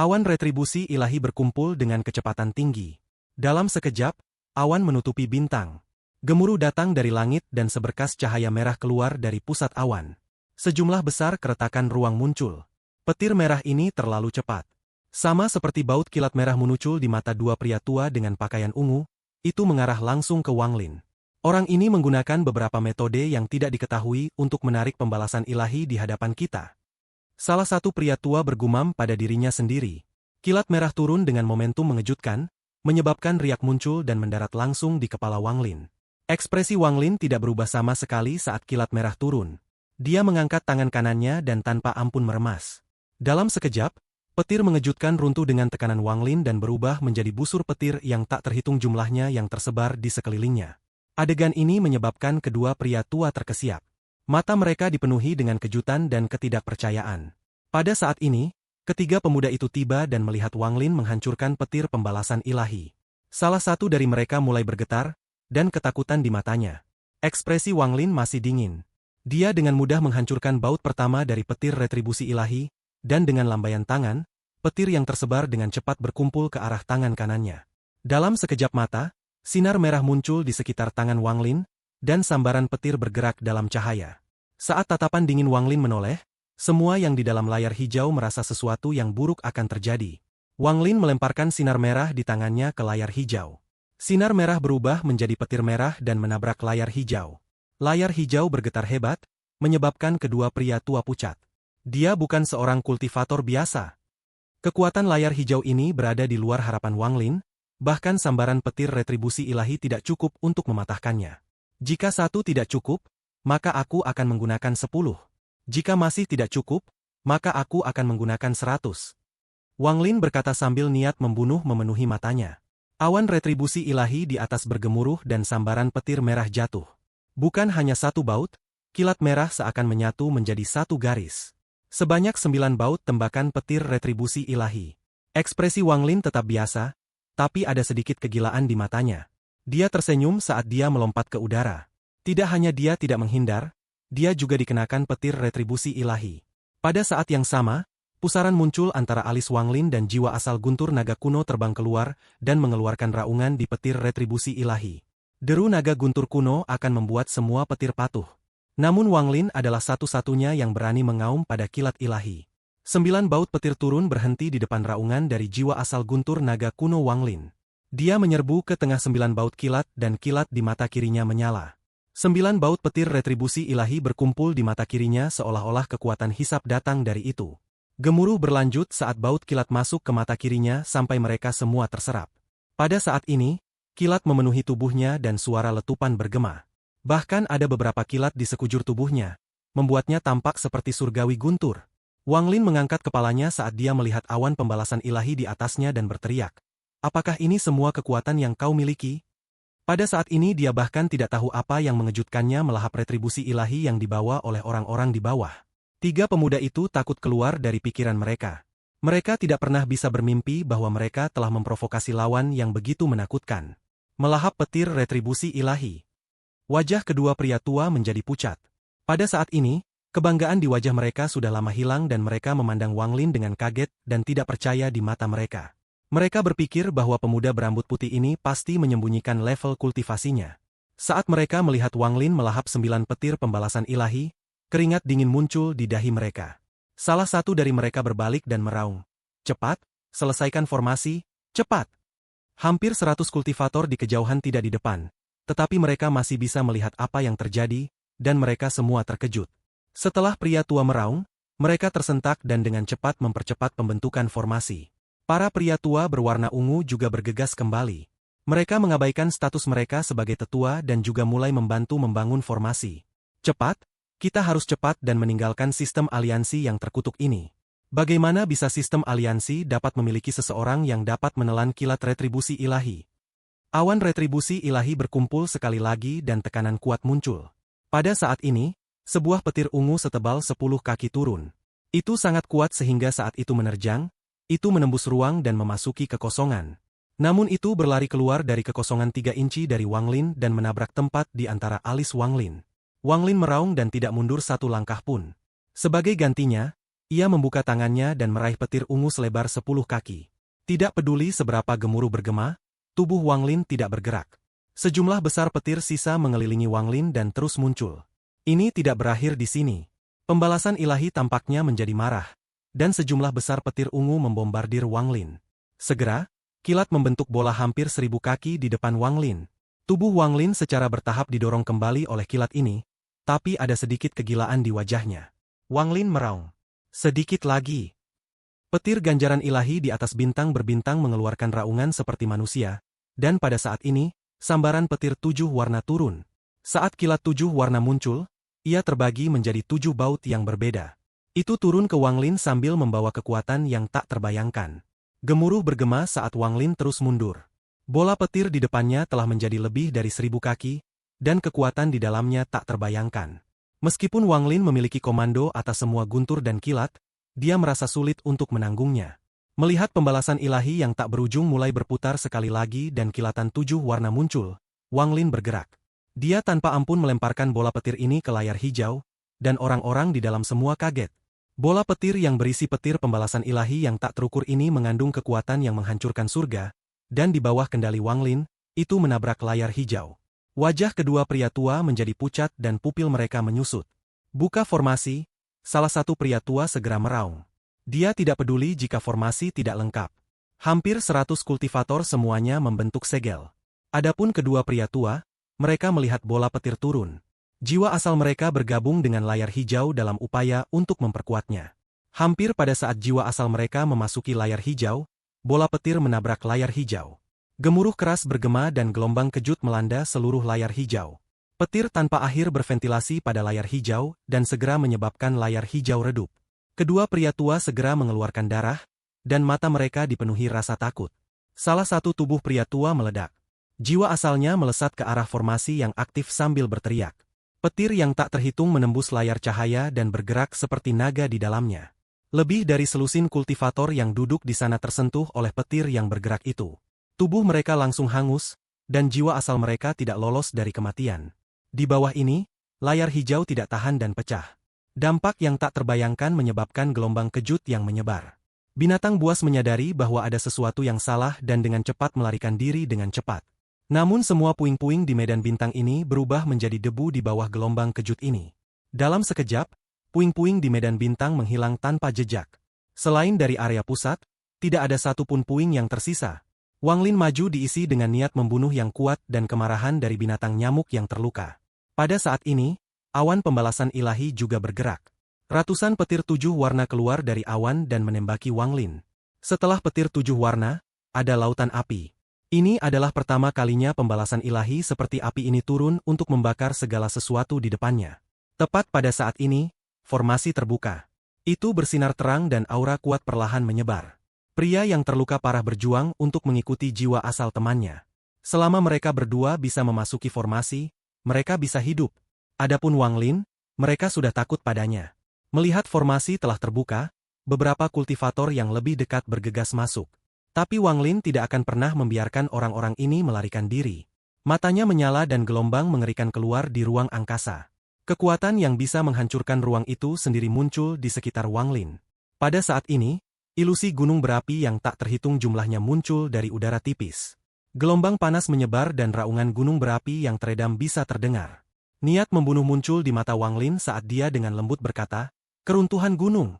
Awan retribusi ilahi berkumpul dengan kecepatan tinggi. Dalam sekejap, awan menutupi bintang. Gemuruh datang dari langit dan seberkas cahaya merah keluar dari pusat awan. Sejumlah besar keretakan ruang muncul. Petir merah ini terlalu cepat. Sama seperti baut kilat merah muncul di mata dua pria tua dengan pakaian ungu, itu mengarah langsung ke Wang Lin. Orang ini menggunakan beberapa metode yang tidak diketahui untuk menarik pembalasan ilahi di hadapan kita. Salah satu pria tua bergumam pada dirinya sendiri. Kilat merah turun dengan momentum mengejutkan, menyebabkan riak muncul dan mendarat langsung di kepala Wang Lin. Ekspresi Wang Lin tidak berubah sama sekali saat kilat merah turun. Dia mengangkat tangan kanannya dan tanpa ampun meremas. Dalam sekejap, petir mengejutkan runtuh dengan tekanan Wang Lin dan berubah menjadi busur petir yang tak terhitung jumlahnya yang tersebar di sekelilingnya. Adegan ini menyebabkan kedua pria tua terkesiap. Mata mereka dipenuhi dengan kejutan dan ketidakpercayaan. Pada saat ini, ketiga pemuda itu tiba dan melihat Wang Lin menghancurkan petir pembalasan ilahi. Salah satu dari mereka mulai bergetar, dan ketakutan di matanya. Ekspresi Wang Lin masih dingin. Dia dengan mudah menghancurkan baut pertama dari petir retribusi ilahi, dan dengan lambaian tangan, petir yang tersebar dengan cepat berkumpul ke arah tangan kanannya. Dalam sekejap mata, sinar merah muncul di sekitar tangan Wang Lin, dan sambaran petir bergerak dalam cahaya. Saat tatapan dingin Wang Lin menoleh, semua yang di dalam layar hijau merasa sesuatu yang buruk akan terjadi. Wang Lin melemparkan sinar merah di tangannya ke layar hijau. Sinar merah berubah menjadi petir merah dan menabrak layar hijau. Layar hijau bergetar hebat, menyebabkan kedua pria tua pucat. Dia bukan seorang kultivator biasa. Kekuatan layar hijau ini berada di luar harapan Wang Lin, bahkan sambaran petir retribusi ilahi tidak cukup untuk mematahkannya. Jika satu tidak cukup, maka aku akan menggunakan 10. Jika masih tidak cukup, maka aku akan menggunakan 100. Wang Lin berkata sambil niat membunuh memenuhi matanya. Awan retribusi ilahi di atas bergemuruh dan sambaran petir merah jatuh. Bukan hanya satu baut, kilat merah seakan menyatu menjadi satu garis. Sebanyak 9 baut tembakan petir retribusi ilahi. Ekspresi Wang Lin tetap biasa, tapi ada sedikit kegilaan di matanya. Dia tersenyum saat dia melompat ke udara. Tidak hanya dia tidak menghindar, dia juga dikenakan petir retribusi ilahi. Pada saat yang sama, pusaran muncul antara alis Wang Lin dan jiwa asal guntur naga kuno terbang keluar dan mengeluarkan raungan di petir retribusi ilahi. Deru naga guntur kuno akan membuat semua petir patuh. Namun Wang Lin adalah satu-satunya yang berani mengaum pada kilat ilahi. 9 baut petir turun berhenti di depan raungan dari jiwa asal guntur naga kuno Wang Lin. Dia menyerbu ke tengah 9 baut kilat dan kilat di mata kirinya menyala. 9 baut petir retribusi ilahi berkumpul di mata kirinya seolah-olah kekuatan hisap datang dari itu. Gemuruh berlanjut saat baut kilat masuk ke mata kirinya sampai mereka semua terserap. Pada saat ini, kilat memenuhi tubuhnya dan suara letupan bergema. Bahkan ada beberapa kilat di sekujur tubuhnya, membuatnya tampak seperti surgawi guntur. Wang Lin mengangkat kepalanya saat dia melihat awan pembalasan ilahi di atasnya dan berteriak. Apakah ini semua kekuatan yang kau miliki? Pada saat ini dia bahkan tidak tahu apa yang mengejutkannya melahap retribusi ilahi yang dibawa oleh orang-orang di bawah. 3 pemuda itu takut keluar dari pikiran mereka. Mereka tidak pernah bisa bermimpi bahwa mereka telah memprovokasi lawan yang begitu menakutkan. Melahap petir retribusi ilahi. Wajah kedua pria tua menjadi pucat. Pada saat ini, kebanggaan di wajah mereka sudah lama hilang dan mereka memandang Wang Lin dengan kaget dan tidak percaya di mata mereka. Mereka berpikir bahwa pemuda berambut putih ini pasti menyembunyikan level kultivasinya. Saat mereka melihat Wang Lin melahap 9 petir pembalasan ilahi, keringat dingin muncul di dahi mereka. Salah satu dari mereka berbalik dan meraung. Cepat, selesaikan formasi, cepat. Hampir 100 kultivator di kejauhan tidak di depan, tetapi mereka masih bisa melihat apa yang terjadi, dan mereka semua terkejut. Setelah pria tua meraung, mereka tersentak dan dengan cepat mempercepat pembentukan formasi. Para pria tua berwarna ungu juga bergegas kembali. Mereka mengabaikan status mereka sebagai tetua dan juga mulai membantu membangun formasi. Cepat, kita harus cepat dan meninggalkan sistem aliansi yang terkutuk ini. Bagaimana bisa sistem aliansi dapat memiliki seseorang yang dapat menelan kilat retribusi ilahi? Awan retribusi ilahi berkumpul sekali lagi dan tekanan kuat muncul. Pada saat ini, sebuah petir ungu setebal 10 kaki turun. Itu sangat kuat sehingga saat itu menerjang, itu menembus ruang dan memasuki kekosongan. Namun itu berlari keluar dari kekosongan 3 inci dari Wang Lin dan menabrak tempat di antara alis Wang Lin. Wang Lin meraung dan tidak mundur satu langkah pun. Sebagai gantinya, Ia membuka tangannya dan meraih petir ungu selebar 10 kaki. Tidak peduli seberapa gemuruh bergema, tubuh Wang Lin tidak bergerak. Sejumlah besar petir sisa mengelilingi Wang Lin dan terus muncul. Ini tidak berakhir di sini. Pembalasan ilahi tampaknya menjadi marah, dan sejumlah besar petir ungu membombardir Wang Lin. Segera, kilat membentuk bola hampir 1000 kaki di depan Wang Lin. Tubuh Wang Lin secara bertahap didorong kembali oleh kilat ini, tapi ada sedikit kegilaan di wajahnya. Wang Lin meraung. Sedikit lagi. Petir ganjaran ilahi di atas bintang berbintang mengeluarkan raungan seperti manusia, dan pada saat ini, sambaran petir 7 warna turun. Saat kilat 7 warna muncul, ia terbagi menjadi 7 baut yang berbeda. Itu turun ke Wang Lin sambil membawa kekuatan yang tak terbayangkan. Gemuruh bergema saat Wang Lin terus mundur. Bola petir di depannya telah menjadi lebih dari 1000 kaki, dan kekuatan di dalamnya tak terbayangkan. Meskipun Wang Lin memiliki komando atas semua guntur dan kilat, dia merasa sulit untuk menanggungnya. Melihat pembalasan ilahi yang tak berujung mulai berputar sekali lagi dan kilatan 7 warna muncul, Wang Lin bergerak. Dia tanpa ampun melemparkan bola petir ini ke layar hijau, dan orang-orang di dalam semua kaget. Bola petir yang berisi petir pembalasan ilahi yang tak terukur ini mengandung kekuatan yang menghancurkan surga, dan di bawah kendali Wang Lin, itu menabrak layar hijau. Wajah kedua pria tua menjadi pucat dan pupil mereka menyusut. Buka formasi, salah satu pria tua segera meraung. Dia tidak peduli jika formasi tidak lengkap. Hampir 100 kultivator semuanya membentuk segel. Adapun kedua pria tua, mereka melihat bola petir turun. Jiwa asal mereka bergabung dengan layar hijau dalam upaya untuk memperkuatnya. Hampir pada saat jiwa asal mereka memasuki layar hijau, bola petir menabrak layar hijau. Gemuruh keras bergema dan gelombang kejut melanda seluruh layar hijau. Petir tanpa akhir berventilasi pada layar hijau dan segera menyebabkan layar hijau redup. Kedua pria tua segera mengeluarkan darah, dan mata mereka dipenuhi rasa takut. Salah satu tubuh pria tua meledak. Jiwa asalnya melesat ke arah formasi yang aktif sambil berteriak. Petir yang tak terhitung menembus layar cahaya dan bergerak seperti naga di dalamnya. Lebih dari selusin kultivator yang duduk di sana tersentuh oleh petir yang bergerak itu. Tubuh mereka langsung hangus, dan jiwa asal mereka tidak lolos dari kematian. Di bawah ini, layar hijau tidak tahan dan pecah. Dampak yang tak terbayangkan menyebabkan gelombang kejut yang menyebar. Binatang buas menyadari bahwa ada sesuatu yang salah dan dengan cepat melarikan diri dengan cepat. Namun semua puing-puing di medan bintang ini berubah menjadi debu di bawah gelombang kejut ini. Dalam sekejap, puing-puing di medan bintang menghilang tanpa jejak. Selain dari area pusat, tidak ada satupun puing yang tersisa. Wang Lin maju diisi dengan niat membunuh yang kuat dan kemarahan dari binatang nyamuk yang terluka. Pada saat ini, awan pembalasan ilahi juga bergerak. Ratusan petir 7 warna keluar dari awan dan menembaki Wang Lin. Setelah petir 7 warna, ada lautan api. Ini adalah pertama kalinya pembalasan ilahi seperti api ini turun untuk membakar segala sesuatu di depannya. Tepat pada saat ini, formasi terbuka. Itu bersinar terang dan aura kuat perlahan menyebar. Pria yang terluka parah berjuang untuk mengikuti jiwa asal temannya. Selama mereka berdua bisa memasuki formasi, mereka bisa hidup. Adapun Wang Lin, mereka sudah takut padanya. Melihat formasi telah terbuka, beberapa kultivator yang lebih dekat bergegas masuk. Tapi Wang Lin tidak akan pernah membiarkan orang-orang ini melarikan diri. Matanya menyala dan gelombang mengerikan keluar di ruang angkasa. Kekuatan yang bisa menghancurkan ruang itu sendiri muncul di sekitar Wang Lin. Pada saat ini, ilusi gunung berapi yang tak terhitung jumlahnya muncul dari udara tipis. Gelombang panas menyebar dan raungan gunung berapi yang teredam bisa terdengar. Niat membunuh muncul di mata Wang Lin saat dia dengan lembut berkata, "Keruntuhan gunung."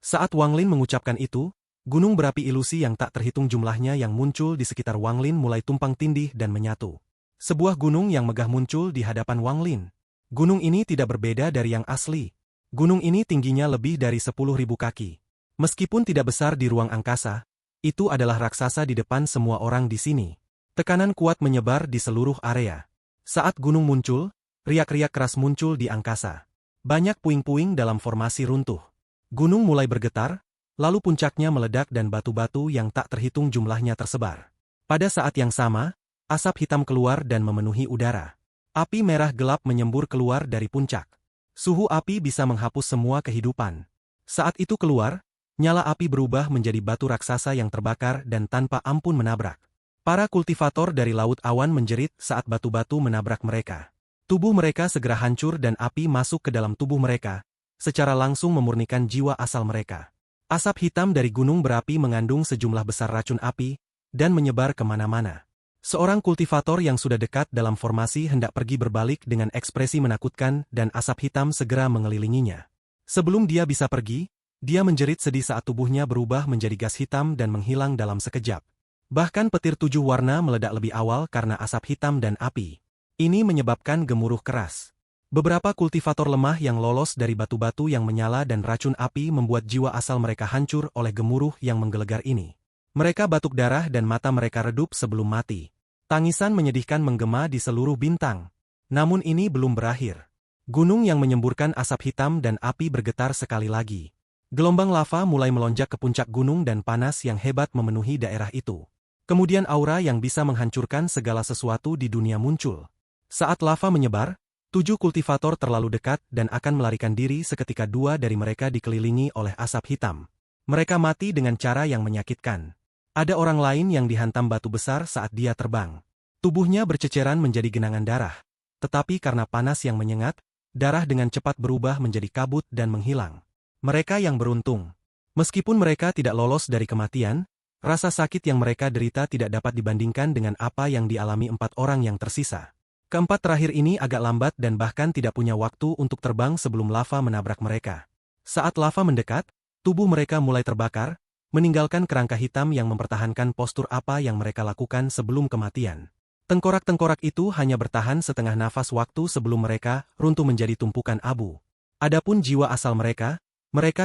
Saat Wang Lin mengucapkan itu, gunung berapi ilusi yang tak terhitung jumlahnya yang muncul di sekitar Wang Lin mulai tumpang tindih dan menyatu. Sebuah gunung yang megah muncul di hadapan Wang Lin. Gunung ini tidak berbeda dari yang asli. Gunung ini tingginya lebih dari 10.000 kaki. Meskipun tidak besar di ruang angkasa, itu adalah raksasa di depan semua orang di sini. Tekanan kuat menyebar di seluruh area. Saat gunung muncul, riak-riak keras muncul di angkasa. Banyak puing-puing dalam formasi runtuh. Gunung mulai bergetar, lalu puncaknya meledak dan batu-batu yang tak terhitung jumlahnya tersebar. Pada saat yang sama, asap hitam keluar dan memenuhi udara. Api merah gelap menyembur keluar dari puncak. Suhu api bisa menghapus semua kehidupan. Saat itu keluar, nyala api berubah menjadi batu raksasa yang terbakar dan tanpa ampun menabrak. Para kultivator dari Laut Awan menjerit saat batu-batu menabrak mereka. Tubuh mereka segera hancur dan api masuk ke dalam tubuh mereka, secara langsung memurnikan jiwa asal mereka. Asap hitam dari gunung berapi mengandung sejumlah besar racun api, dan menyebar kemana-mana. Seorang kultivator yang sudah dekat dalam formasi hendak pergi berbalik dengan ekspresi menakutkan dan asap hitam segera mengelilinginya. Sebelum dia bisa pergi, dia menjerit sedih saat tubuhnya berubah menjadi gas hitam dan menghilang dalam sekejap. Bahkan petir 7 warna meledak lebih awal karena asap hitam dan api. Ini menyebabkan gemuruh keras. Beberapa kultivator lemah yang lolos dari batu-batu yang menyala dan racun api membuat jiwa asal mereka hancur oleh gemuruh yang menggelegar ini. Mereka batuk darah dan mata mereka redup sebelum mati. Tangisan menyedihkan menggema di seluruh bintang. Namun ini belum berakhir. Gunung yang menyemburkan asap hitam dan api bergetar sekali lagi. Gelombang lava mulai melonjak ke puncak gunung dan panas yang hebat memenuhi daerah itu. Kemudian aura yang bisa menghancurkan segala sesuatu di dunia muncul. Saat lava menyebar, 7 kultivator terlalu dekat dan akan melarikan diri seketika 2 dari mereka dikelilingi oleh asap hitam. Mereka mati dengan cara yang menyakitkan. Ada orang lain yang dihantam batu besar saat dia terbang. Tubuhnya berceceran menjadi genangan darah. Tetapi karena panas yang menyengat, darah dengan cepat berubah menjadi kabut dan menghilang. Mereka yang beruntung. Meskipun mereka tidak lolos dari kematian, rasa sakit yang mereka derita tidak dapat dibandingkan dengan apa yang dialami 4 orang yang tersisa. Keempat terakhir ini agak lambat dan bahkan tidak punya waktu untuk terbang sebelum lava menabrak mereka. Saat lava mendekat, tubuh mereka mulai terbakar, meninggalkan kerangka hitam yang mempertahankan postur apa yang mereka lakukan sebelum kematian. Tengkorak-tengkorak itu hanya bertahan setengah nafas waktu sebelum mereka runtuh menjadi tumpukan abu. Adapun jiwa asal mereka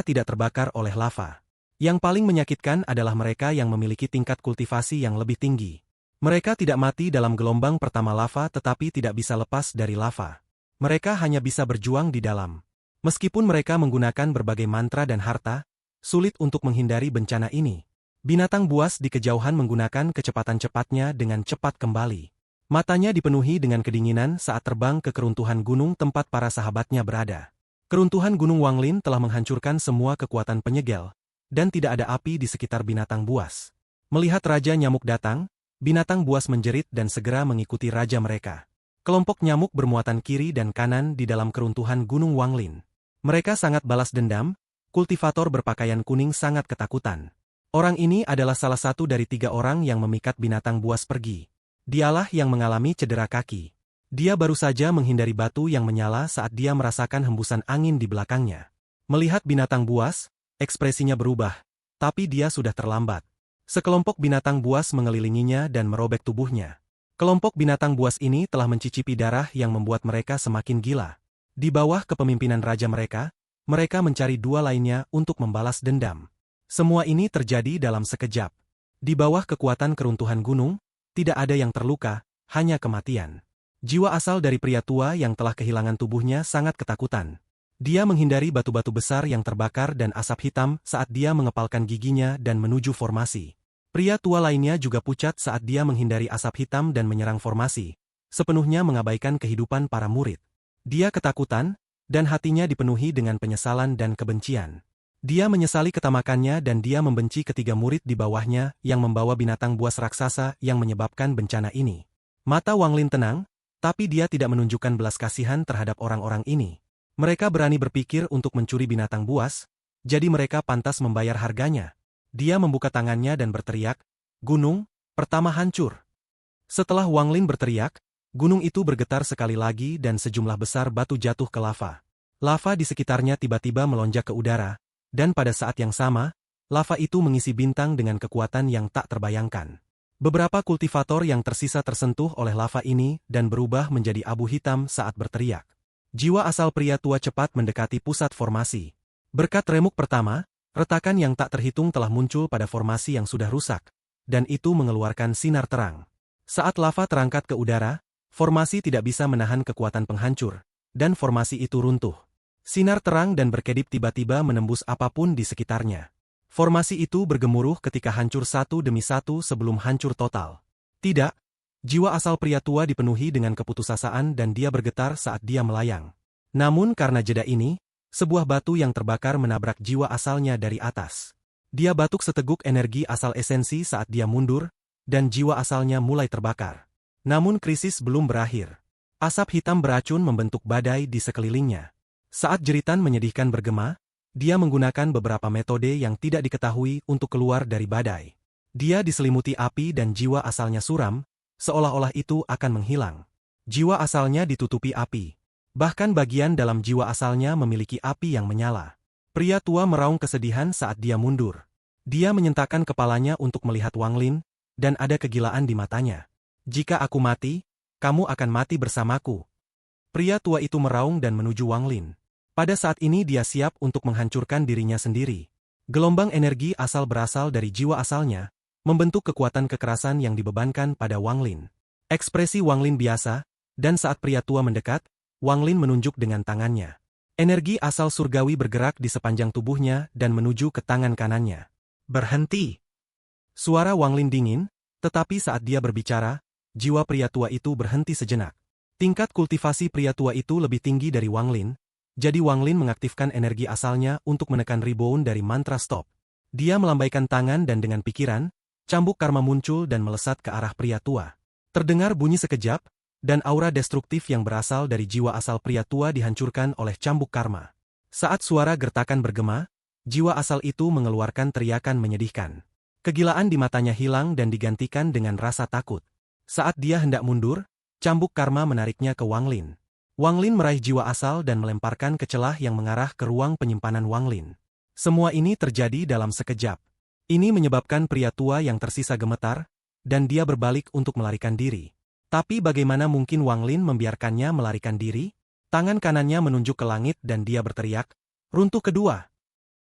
tidak terbakar oleh lava. Yang paling menyakitkan adalah mereka yang memiliki tingkat kultivasi yang lebih tinggi. Mereka tidak mati dalam gelombang pertama lava tetapi tidak bisa lepas dari lava. Mereka hanya bisa berjuang di dalam. Meskipun mereka menggunakan berbagai mantra dan harta, sulit untuk menghindari bencana ini. Binatang buas di kejauhan menggunakan kecepatan cepatnya dengan cepat kembali. Matanya dipenuhi dengan kedinginan saat terbang ke keruntuhan gunung tempat para sahabatnya berada. Keruntuhan Gunung Wanglin telah menghancurkan semua kekuatan penyegel, dan tidak ada api di sekitar binatang buas. Melihat Raja Nyamuk datang, binatang buas menjerit dan segera mengikuti raja mereka. Kelompok nyamuk bermuatan kiri dan kanan di dalam keruntuhan Gunung Wanglin. Mereka sangat balas dendam, kultivator berpakaian kuning sangat ketakutan. Orang ini adalah salah satu dari 3 orang yang memikat binatang buas pergi. Dialah yang mengalami cedera kaki. Dia baru saja menghindari batu yang menyala saat dia merasakan hembusan angin di belakangnya. Melihat binatang buas, ekspresinya berubah, tapi dia sudah terlambat. Sekelompok binatang buas mengelilinginya dan merobek tubuhnya. Kelompok binatang buas ini telah mencicipi darah yang membuat mereka semakin gila. Di bawah kepemimpinan raja mereka mencari 2 lainnya untuk membalas dendam. Semua ini terjadi dalam sekejap. Di bawah kekuatan keruntuhan gunung, tidak ada yang terluka, hanya kematian. Jiwa asal dari pria tua yang telah kehilangan tubuhnya sangat ketakutan. Dia menghindari batu-batu besar yang terbakar dan asap hitam saat dia mengepalkan giginya dan menuju formasi. Pria tua lainnya juga pucat saat dia menghindari asap hitam dan menyerang formasi, sepenuhnya mengabaikan kehidupan para murid. Dia ketakutan, dan hatinya dipenuhi dengan penyesalan dan kebencian. Dia menyesali ketamakannya dan dia membenci ketiga murid di bawahnya yang membawa binatang buas raksasa yang menyebabkan bencana ini. Mata Wanglin tenang, tapi dia tidak menunjukkan belas kasihan terhadap orang-orang ini. Mereka berani berpikir untuk mencuri binatang buas, jadi mereka pantas membayar harganya. Dia membuka tangannya dan berteriak, "Gunung, pertama hancur." Setelah Wanglin berteriak, gunung itu bergetar sekali lagi dan sejumlah besar batu jatuh ke lava. Lava di sekitarnya tiba-tiba melonjak ke udara, dan pada saat yang sama, lava itu mengisi bintang dengan kekuatan yang tak terbayangkan. Beberapa kultivator yang tersisa tersentuh oleh lava ini dan berubah menjadi abu hitam saat berteriak. Jiwa asal pria tua cepat mendekati pusat formasi. Berkat remuk pertama, retakan yang tak terhitung telah muncul pada formasi yang sudah rusak, dan itu mengeluarkan sinar terang. Saat lava terangkat ke udara, formasi tidak bisa menahan kekuatan penghancur, dan formasi itu runtuh. Sinar terang dan berkedip tiba-tiba menembus apapun di sekitarnya. Formasi itu bergemuruh ketika hancur satu demi satu sebelum hancur total. Tidak, jiwa asal pria tua dipenuhi dengan keputusasaan dan dia bergetar saat dia melayang. Namun karena jeda ini, sebuah batu yang terbakar menabrak jiwa asalnya dari atas. Dia batuk seteguk energi asal esensi saat dia mundur, dan jiwa asalnya mulai terbakar. Namun krisis belum berakhir. Asap hitam beracun membentuk badai di sekelilingnya. Saat jeritan menyedihkan bergema, dia menggunakan beberapa metode yang tidak diketahui untuk keluar dari badai. Dia diselimuti api dan jiwa asalnya suram, seolah-olah itu akan menghilang. Jiwa asalnya ditutupi api. Bahkan bagian dalam jiwa asalnya memiliki api yang menyala. Pria tua meraung kesedihan saat dia mundur. Dia menyentakkan kepalanya untuk melihat Wang Lin, dan ada kegilaan di matanya. Jika aku mati, kamu akan mati bersamaku. Pria tua itu meraung dan menuju Wang Lin. Pada saat ini dia siap untuk menghancurkan dirinya sendiri. Gelombang energi asal berasal dari jiwa asalnya, membentuk kekuatan kekerasan yang dibebankan pada Wang Lin. Ekspresi Wang Lin biasa, dan saat pria tua mendekat, Wang Lin menunjuk dengan tangannya. Energi asal surgawi bergerak di sepanjang tubuhnya dan menuju ke tangan kanannya. Berhenti! Suara Wang Lin dingin, tetapi saat dia berbicara, jiwa pria tua itu berhenti sejenak. Tingkat kultivasi pria tua itu lebih tinggi dari Wang Lin, jadi Wang Lin mengaktifkan energi asalnya untuk menekan rebound dari mantra stop. Dia melambaikan tangan dan dengan pikiran, cambuk karma muncul dan melesat ke arah pria tua. Terdengar bunyi sekejap, dan aura destruktif yang berasal dari jiwa asal pria tua dihancurkan oleh cambuk karma. Saat suara gertakan bergema, jiwa asal itu mengeluarkan teriakan menyedihkan. Kegilaan di matanya hilang dan digantikan dengan rasa takut. Saat dia hendak mundur, cambuk karma menariknya ke Wang Lin. Wang Lin meraih jiwa asal dan melemparkan ke celah yang mengarah ke ruang penyimpanan Wang Lin. Semua ini terjadi dalam sekejap. Ini menyebabkan pria tua yang tersisa gemetar, dan dia berbalik untuk melarikan diri. Tapi bagaimana mungkin Wang Lin membiarkannya melarikan diri? Tangan kanannya menunjuk ke langit dan dia berteriak, "Runtuh kedua!"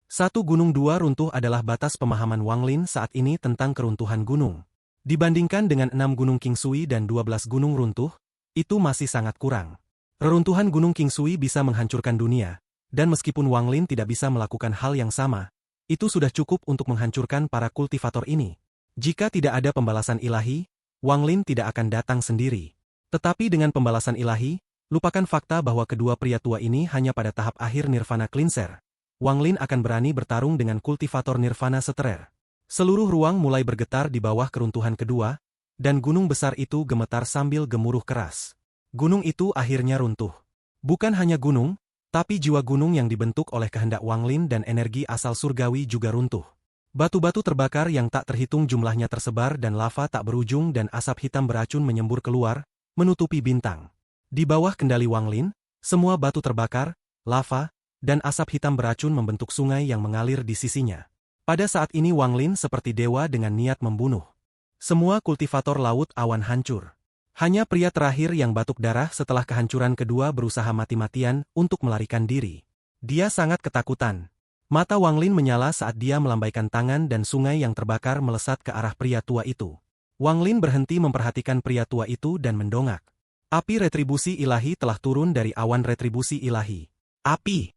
Satu gunung dua runtuh adalah batas pemahaman Wang Lin saat ini tentang keruntuhan gunung. Dibandingkan dengan 6 gunung Qingsui dan 12 gunung runtuh, itu masih sangat kurang. Reruntuhan gunung Qingsui bisa menghancurkan dunia, dan meskipun Wang Lin tidak bisa melakukan hal yang sama, itu sudah cukup untuk menghancurkan para kultivator ini. Jika tidak ada pembalasan ilahi, Wang Lin tidak akan datang sendiri. Tetapi dengan pembalasan ilahi, lupakan fakta bahwa kedua pria tua ini hanya pada tahap akhir Nirvana Cleanser. Wang Lin akan berani bertarung dengan kultivator Nirvana Seterer. Seluruh ruang mulai bergetar di bawah keruntuhan kedua, dan gunung besar itu gemetar sambil gemuruh keras. Gunung itu akhirnya runtuh. Bukan hanya gunung, tapi jiwa gunung yang dibentuk oleh kehendak Wang Lin dan energi asal surgawi juga runtuh. Batu-batu terbakar yang tak terhitung jumlahnya tersebar dan lava tak berujung dan asap hitam beracun menyembur keluar, menutupi bintang. Di bawah kendali Wang Lin, semua batu terbakar, lava, dan asap hitam beracun membentuk sungai yang mengalir di sisinya. Pada saat ini Wang Lin seperti dewa dengan niat membunuh. Semua kultivator laut awan hancur. Hanya pria terakhir yang batuk darah setelah kehancuran kedua berusaha mati-matian untuk melarikan diri. Dia sangat ketakutan. Mata Wang Lin menyala saat dia melambaikan tangan dan sungai yang terbakar melesat ke arah pria tua itu. Wang Lin berhenti memperhatikan pria tua itu dan mendongak. Api retribusi ilahi telah turun dari awan retribusi ilahi. Api!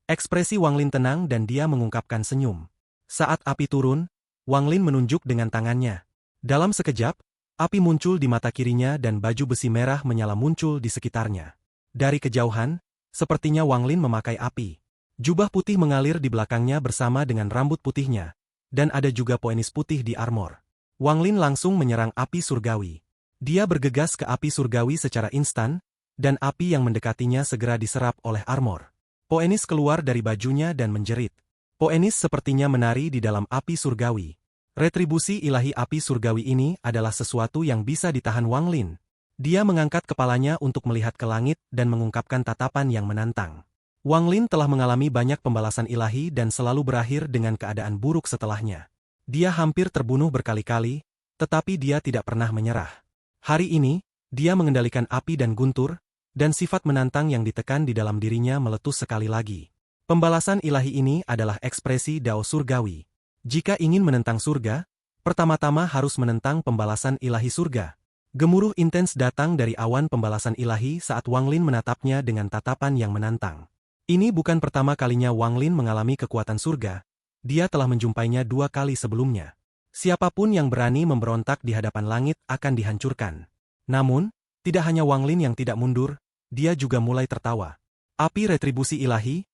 Ekspresi Wang Lin tenang dan dia mengungkapkan senyum. Saat api turun, Wang Lin menunjuk dengan tangannya. Dalam sekejap, api muncul di mata kirinya dan baju besi merah menyala muncul di sekitarnya. Dari kejauhan, sepertinya Wang Lin memakai api. Jubah putih mengalir di belakangnya bersama dengan rambut putihnya, dan ada juga poenis putih di armor. Wang Lin langsung menyerang api surgawi. Dia bergegas ke api surgawi secara instan, dan api yang mendekatinya segera diserap oleh armor. Poenis keluar dari bajunya dan menjerit. Poenis sepertinya menari di dalam api surgawi. Retribusi ilahi api surgawi ini adalah sesuatu yang bisa ditahan Wang Lin. Dia mengangkat kepalanya untuk melihat ke langit dan mengungkapkan tatapan yang menantang. Wang Lin telah mengalami banyak pembalasan ilahi dan selalu berakhir dengan keadaan buruk setelahnya. Dia hampir terbunuh berkali-kali, tetapi dia tidak pernah menyerah. Hari ini, dia mengendalikan api dan guntur, dan sifat menantang yang ditekan di dalam dirinya meletus sekali lagi. Pembalasan ilahi ini adalah ekspresi Dao surgawi. Jika ingin menentang surga, pertama-tama harus menentang pembalasan ilahi surga. Gemuruh intens datang dari awan pembalasan ilahi saat Wang Lin menatapnya dengan tatapan yang menantang. Ini bukan pertama kalinya Wang Lin mengalami kekuatan surga, dia telah menjumpainya 2 kali sebelumnya. Siapapun yang berani memberontak di hadapan langit akan dihancurkan. Namun, tidak hanya Wang Lin yang tidak mundur, dia juga mulai tertawa. Api retribusi ilahi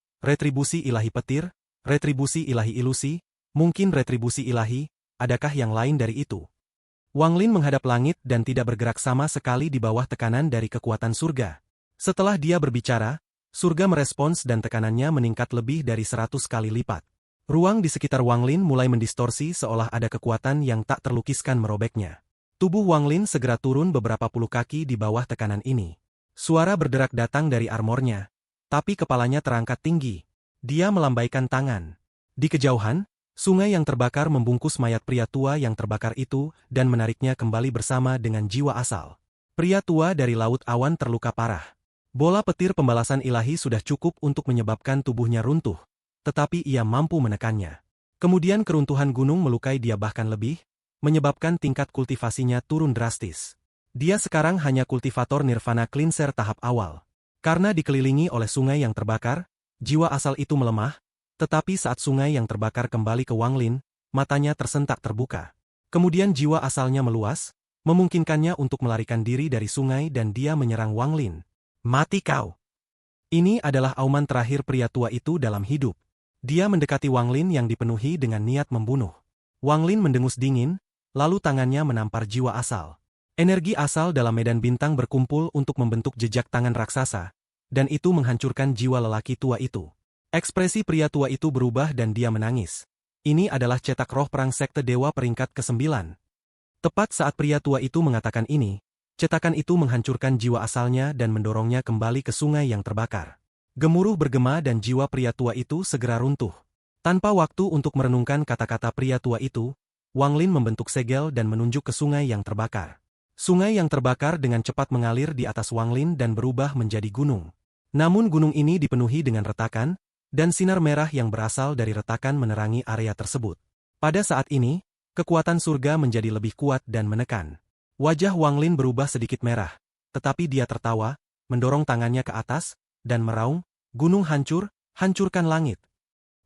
petir, retribusi ilahi ilusi, mungkin retribusi ilahi, adakah yang lain dari itu? Wang Lin menghadap langit dan tidak bergerak sama sekali di bawah tekanan dari kekuatan surga. Setelah dia berbicara, Surga merespons dan tekanannya meningkat lebih dari 100 kali lipat. Ruang di sekitar Wang Lin mulai mendistorsi seolah ada kekuatan yang tak terlukiskan merobeknya. Tubuh Wang Lin segera turun beberapa puluh kaki di bawah tekanan ini. Suara berderak datang dari armornya, tapi kepalanya terangkat tinggi. Dia melambaikan tangan. Di kejauhan, sungai yang terbakar membungkus mayat pria tua yang terbakar itu dan menariknya kembali bersama dengan jiwa asal. Pria tua dari Laut Awan terluka parah. Bola petir pembalasan ilahi sudah cukup untuk menyebabkan tubuhnya runtuh, tetapi ia mampu menekannya. Kemudian keruntuhan gunung melukai dia bahkan lebih, menyebabkan tingkat kultivasinya turun drastis. Dia sekarang hanya kultivator Nirvana Cleanser tahap awal. Karena dikelilingi oleh sungai yang terbakar, jiwa asal itu melemah, tetapi saat sungai yang terbakar kembali ke Wang Lin, matanya tersentak terbuka. Kemudian jiwa asalnya meluas, memungkinkannya untuk melarikan diri dari sungai dan dia menyerang Wang Lin. Mati kau! Ini adalah auman terakhir pria tua itu dalam hidup. Dia mendekati Wang Lin yang dipenuhi dengan niat membunuh. Wang Lin mendengus dingin, lalu tangannya menampar jiwa asal. Energi asal dalam medan bintang berkumpul untuk membentuk jejak tangan raksasa, dan itu menghancurkan jiwa lelaki tua itu. Ekspresi pria tua itu berubah dan dia menangis. Ini adalah cetak roh perang sekte dewa peringkat ke-9. Tepat saat pria tua itu mengatakan ini, cetakan itu menghancurkan jiwa asalnya dan mendorongnya kembali ke sungai yang terbakar. Gemuruh bergema dan jiwa pria tua itu segera runtuh. Tanpa waktu untuk merenungkan kata-kata pria tua itu, Wang Lin membentuk segel dan menunjuk ke sungai yang terbakar. Sungai yang terbakar dengan cepat mengalir di atas Wang Lin dan berubah menjadi gunung. Namun gunung ini dipenuhi dengan retakan, dan sinar merah yang berasal dari retakan menerangi area tersebut. Pada saat ini, kekuatan surga menjadi lebih kuat dan menekan. Wajah Wang Lin berubah sedikit merah, tetapi dia tertawa, mendorong tangannya ke atas, dan meraung, "Gunung hancur, hancurkan langit."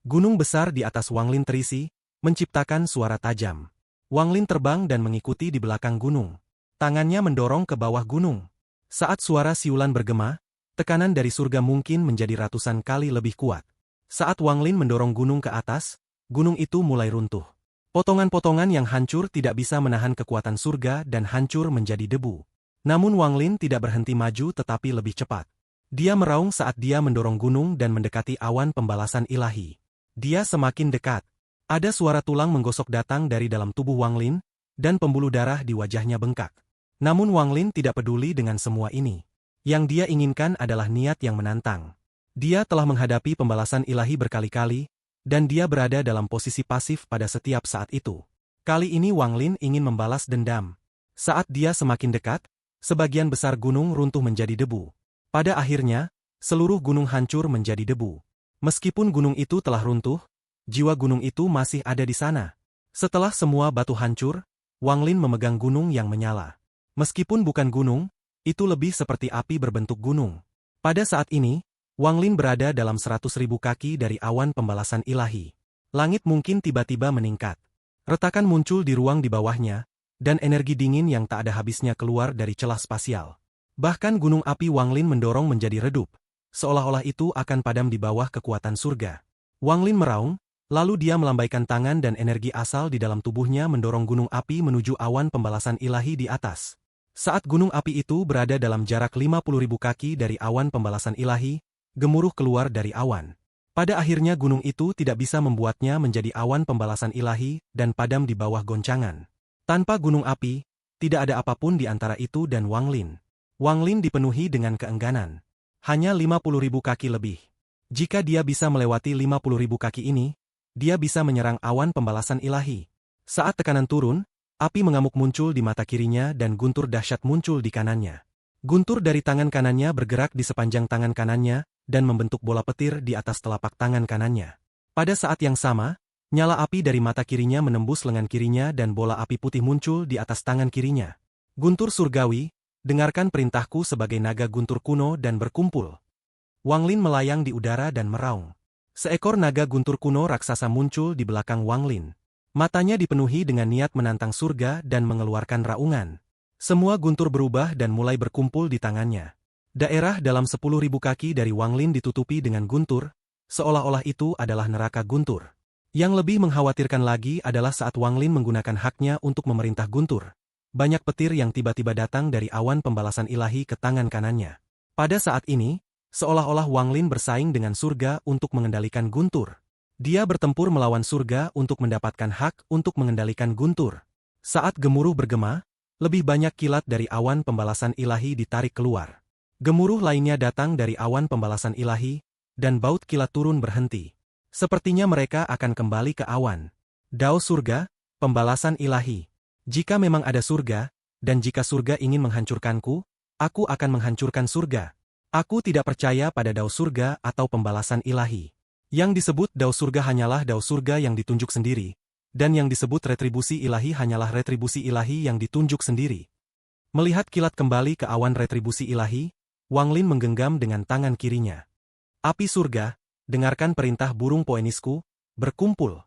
Gunung besar di atas Wang Lin terisi, menciptakan suara tajam. Wang Lin terbang dan mengikuti di belakang gunung. Tangannya mendorong ke bawah gunung. Saat suara siulan bergema, tekanan dari surga mungkin menjadi ratusan kali lebih kuat. Saat Wang Lin mendorong gunung ke atas, gunung itu mulai runtuh. Potongan-potongan yang hancur tidak bisa menahan kekuatan surga dan hancur menjadi debu. Namun Wang Lin tidak berhenti maju tetapi lebih cepat. Dia meraung saat dia mendorong gunung dan mendekati awan pembalasan ilahi. Dia semakin dekat. Ada suara tulang menggosok datang dari dalam tubuh Wang Lin, dan pembuluh darah di wajahnya bengkak. Namun Wang Lin tidak peduli dengan semua ini. Yang dia inginkan adalah niat yang menantang. Dia telah menghadapi pembalasan ilahi berkali-kali, dan dia berada dalam posisi pasif pada setiap saat itu. Kali ini Wang Lin ingin membalas dendam. Saat dia semakin dekat, sebagian besar gunung runtuh menjadi debu. Pada akhirnya, seluruh gunung hancur menjadi debu. Meskipun gunung itu telah runtuh, jiwa gunung itu masih ada di sana. Setelah semua batu hancur, Wang Lin memegang gunung yang menyala. Meskipun bukan gunung, itu lebih seperti api berbentuk gunung. Pada saat ini, Wang Lin berada dalam 100.000 kaki dari awan pembalasan ilahi. Langit mungkin tiba-tiba meningkat. Retakan muncul di ruang di bawahnya, dan energi dingin yang tak ada habisnya keluar dari celah spasial. Bahkan gunung api Wang Lin mendorong menjadi redup, seolah-olah itu akan padam di bawah kekuatan surga. Wang Lin meraung, lalu dia melambaikan tangan dan energi asal di dalam tubuhnya mendorong gunung api menuju awan pembalasan ilahi di atas. Saat gunung api itu berada dalam jarak 50.000 kaki dari awan pembalasan ilahi, gemuruh keluar dari awan. Pada akhirnya gunung itu tidak bisa membuatnya menjadi awan pembalasan ilahi dan padam di bawah goncangan. Tanpa gunung api, tidak ada apapun di antara itu dan Wang Lin. Wang Lin dipenuhi dengan keengganan. Hanya 50.000 kaki lebih. Jika dia bisa melewati 50.000 kaki ini, dia bisa menyerang awan pembalasan ilahi. Saat tekanan turun, api mengamuk muncul di mata kirinya dan guntur dahsyat muncul di kanannya. Guntur dari tangan kanannya bergerak di sepanjang tangan kanannya, dan membentuk bola petir di atas telapak tangan kanannya. Pada saat yang sama, nyala api dari mata kirinya menembus lengan kirinya dan bola api putih muncul di atas tangan kirinya. Guntur surgawi, dengarkan perintahku sebagai naga guntur kuno dan berkumpul. Wang Lin melayang di udara dan meraung. Seekor naga guntur kuno raksasa muncul di belakang Wang Lin. Matanya dipenuhi dengan niat menantang surga dan mengeluarkan raungan. Semua guntur berubah dan mulai berkumpul di tangannya. Daerah dalam 10.000 kaki dari Wang Lin ditutupi dengan guntur, seolah-olah itu adalah neraka guntur. Yang lebih mengkhawatirkan lagi adalah saat Wang Lin menggunakan haknya untuk memerintah guntur. Banyak petir yang tiba-tiba datang dari awan pembalasan ilahi ke tangan kanannya. Pada saat ini, seolah-olah Wang Lin bersaing dengan surga untuk mengendalikan guntur. Dia bertempur melawan surga untuk mendapatkan hak untuk mengendalikan guntur. Saat gemuruh bergema, lebih banyak kilat dari awan pembalasan ilahi ditarik keluar. Gemuruh lainnya datang dari awan pembalasan ilahi, dan baut kilat turun berhenti. Sepertinya mereka akan kembali ke awan. Dao surga, pembalasan ilahi. Jika memang ada surga, dan jika surga ingin menghancurkanku, aku akan menghancurkan surga. Aku tidak percaya pada dao surga atau pembalasan ilahi. Yang disebut dao surga hanyalah dao surga yang ditunjuk sendiri, dan yang disebut retribusi ilahi hanyalah retribusi ilahi yang ditunjuk sendiri. Melihat kilat kembali ke awan retribusi ilahi, Wang Lin menggenggam dengan tangan kirinya. Api surga, dengarkan perintah burung Poenisku, berkumpul.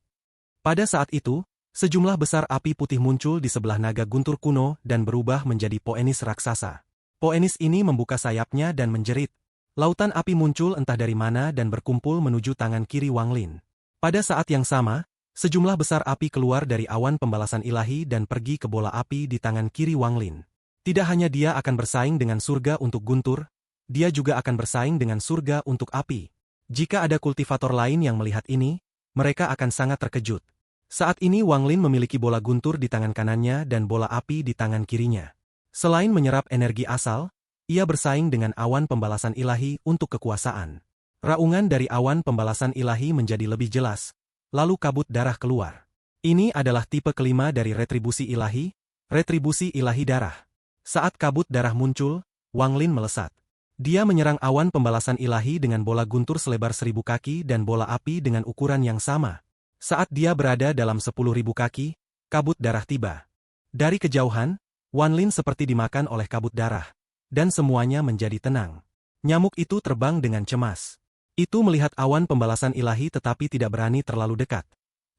Pada saat itu, sejumlah besar api putih muncul di sebelah naga guntur kuno dan berubah menjadi Poenis raksasa. Poenis ini membuka sayapnya dan menjerit. Lautan api muncul entah dari mana dan berkumpul menuju tangan kiri Wang Lin. Pada saat yang sama, sejumlah besar api keluar dari awan pembalasan ilahi dan pergi ke bola api di tangan kiri Wang Lin. Tidak hanya dia akan bersaing dengan surga untuk guntur, dia juga akan bersaing dengan surga untuk api. Jika ada kultivator lain yang melihat ini, mereka akan sangat terkejut. Saat ini Wang Lin memiliki bola guntur di tangan kanannya dan bola api di tangan kirinya. Selain menyerap energi asal, ia bersaing dengan awan pembalasan ilahi untuk kekuasaan. Raungan dari awan pembalasan ilahi menjadi lebih jelas, lalu kabut darah keluar. Ini adalah tipe kelima dari retribusi ilahi darah. Saat kabut darah muncul, Wang Lin melesat. Dia menyerang awan pembalasan ilahi dengan bola guntur selebar 1000 kaki dan bola api dengan ukuran yang sama. Saat dia berada dalam 10.000 kaki, kabut darah tiba. Dari kejauhan, Wang Lin seperti dimakan oleh kabut darah, dan semuanya menjadi tenang. Nyamuk itu terbang dengan cemas. Itu melihat awan pembalasan ilahi tetapi tidak berani terlalu dekat.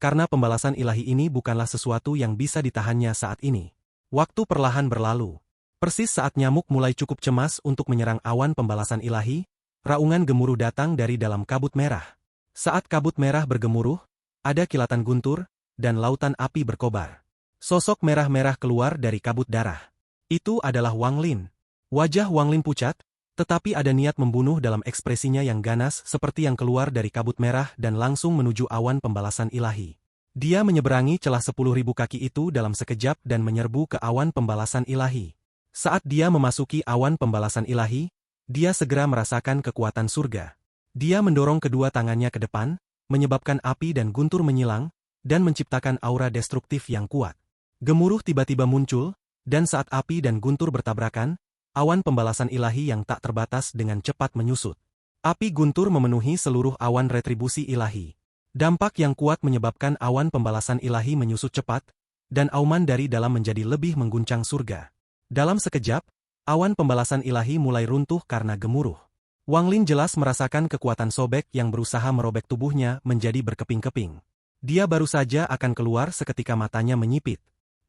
Karena pembalasan ilahi ini bukanlah sesuatu yang bisa ditahannya saat ini. Waktu perlahan berlalu. Persis saat nyamuk mulai cukup cemas untuk menyerang awan pembalasan ilahi, raungan gemuruh datang dari dalam kabut merah. Saat kabut merah bergemuruh, ada kilatan guntur, dan lautan api berkobar. Sosok merah-merah keluar dari kabut darah. Itu adalah Wang Lin. Wajah Wang Lin pucat, tetapi ada niat membunuh dalam ekspresinya yang ganas seperti yang keluar dari kabut merah dan langsung menuju awan pembalasan ilahi. Dia menyeberangi celah 10.000 kaki itu dalam sekejap dan menyerbu ke awan pembalasan ilahi. Saat dia memasuki awan pembalasan ilahi, dia segera merasakan kekuatan surga. Dia mendorong kedua tangannya ke depan, menyebabkan api dan guntur menyilang, dan menciptakan aura destruktif yang kuat. Gemuruh tiba-tiba muncul, dan saat api dan guntur bertabrakan, awan pembalasan ilahi yang tak terbatas dengan cepat menyusut. Api guntur memenuhi seluruh awan retribusi ilahi. Dampak yang kuat menyebabkan awan pembalasan ilahi menyusut cepat, dan auman dari dalam menjadi lebih mengguncang surga. Dalam sekejap, awan pembalasan ilahi mulai runtuh karena gemuruh. Wang Lin jelas merasakan kekuatan sobek yang berusaha merobek tubuhnya menjadi berkeping-keping. Dia baru saja akan keluar seketika matanya menyipit.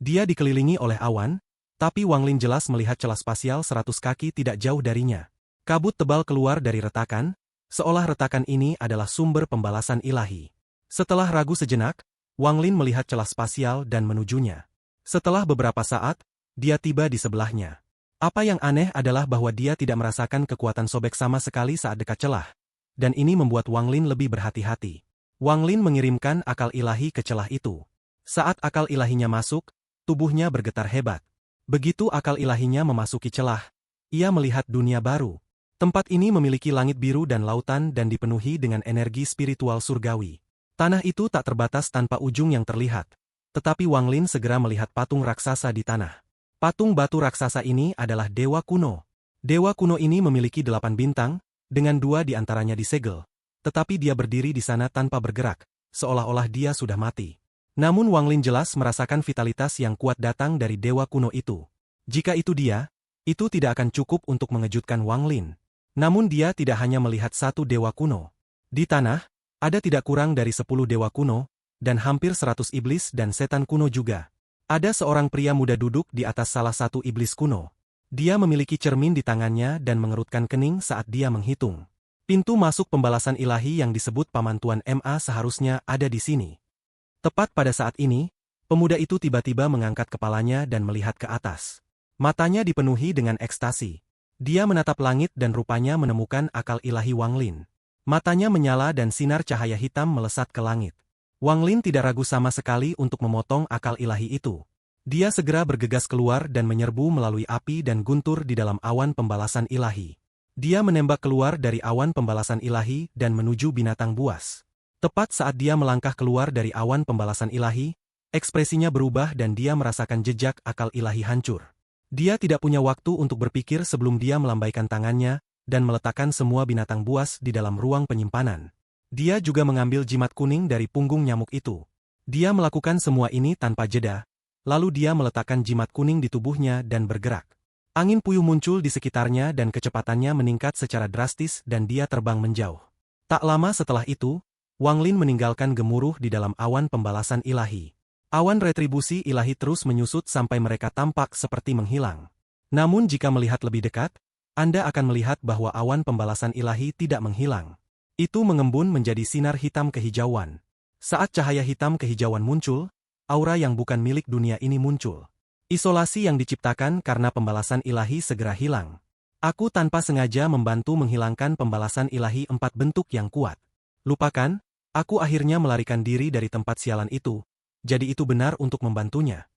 Dia dikelilingi oleh awan, tapi Wang Lin jelas melihat celah spasial 100 kaki tidak jauh darinya. Kabut tebal keluar dari retakan, seolah retakan ini adalah sumber pembalasan ilahi. Setelah ragu sejenak, Wang Lin melihat celah spasial dan menujunya. Setelah beberapa saat, dia tiba di sebelahnya. Apa yang aneh adalah bahwa dia tidak merasakan kekuatan sobek sama sekali saat dekat celah, dan ini membuat Wang Lin lebih berhati-hati. Wang Lin mengirimkan akal ilahi ke celah itu. Saat akal ilahinya masuk, tubuhnya bergetar hebat. Begitu akal ilahinya memasuki celah, ia melihat dunia baru. Tempat ini memiliki langit biru dan lautan dan dipenuhi dengan energi spiritual surgawi. Tanah itu tak terbatas tanpa ujung yang terlihat. Tetapi Wang Lin segera melihat patung raksasa di tanah. Patung batu raksasa ini adalah dewa kuno. Dewa kuno ini memiliki 8 bintang, dengan 2 di antaranya disegel. Tetapi dia berdiri di sana tanpa bergerak, seolah-olah dia sudah mati. Namun Wang Lin jelas merasakan vitalitas yang kuat datang dari dewa kuno itu. Jika itu dia, itu tidak akan cukup untuk mengejutkan Wang Lin. Namun dia tidak hanya melihat satu dewa kuno. Di tanah, ada tidak kurang dari 10 dewa kuno, dan hampir 100 iblis dan setan kuno juga. Ada seorang pria muda duduk di atas salah satu iblis kuno. Dia memiliki cermin di tangannya dan mengerutkan kening saat dia menghitung. Pintu masuk pembalasan ilahi yang disebut Paman Tuan MA seharusnya ada di sini. Tepat pada saat ini, pemuda itu tiba-tiba mengangkat kepalanya dan melihat ke atas. Matanya dipenuhi dengan ekstasi. Dia menatap langit dan rupanya menemukan akal ilahi Wang Lin. Matanya menyala dan sinar cahaya hitam melesat ke langit. Wang Lin tidak ragu sama sekali untuk memotong akal ilahi itu. Dia segera bergegas keluar dan menyerbu melalui api dan guntur di dalam awan pembalasan ilahi. Dia menembak keluar dari awan pembalasan ilahi dan menuju binatang buas. Tepat saat dia melangkah keluar dari awan pembalasan ilahi, ekspresinya berubah dan dia merasakan jejak akal ilahi hancur. Dia tidak punya waktu untuk berpikir sebelum dia melambaikan tangannya dan meletakkan semua binatang buas di dalam ruang penyimpanan. Dia juga mengambil jimat kuning dari punggung nyamuk itu. Dia melakukan semua ini tanpa jeda, lalu dia meletakkan jimat kuning di tubuhnya dan bergerak. Angin puyuh muncul di sekitarnya dan kecepatannya meningkat secara drastis dan dia terbang menjauh. Tak lama setelah itu, Wang Lin meninggalkan gemuruh di dalam awan pembalasan ilahi. Awan retribusi ilahi terus menyusut sampai mereka tampak seperti menghilang. Namun jika melihat lebih dekat, Anda akan melihat bahwa awan pembalasan ilahi tidak menghilang. Itu mengembun menjadi sinar hitam kehijauan. Saat cahaya hitam kehijauan muncul, aura yang bukan milik dunia ini muncul. Isolasi yang diciptakan karena pembalasan ilahi segera hilang. Aku tanpa sengaja membantu menghilangkan pembalasan ilahi 4 bentuk yang kuat. Lupakan, aku akhirnya melarikan diri dari tempat sialan itu. Jadi itu benar untuk membantunya.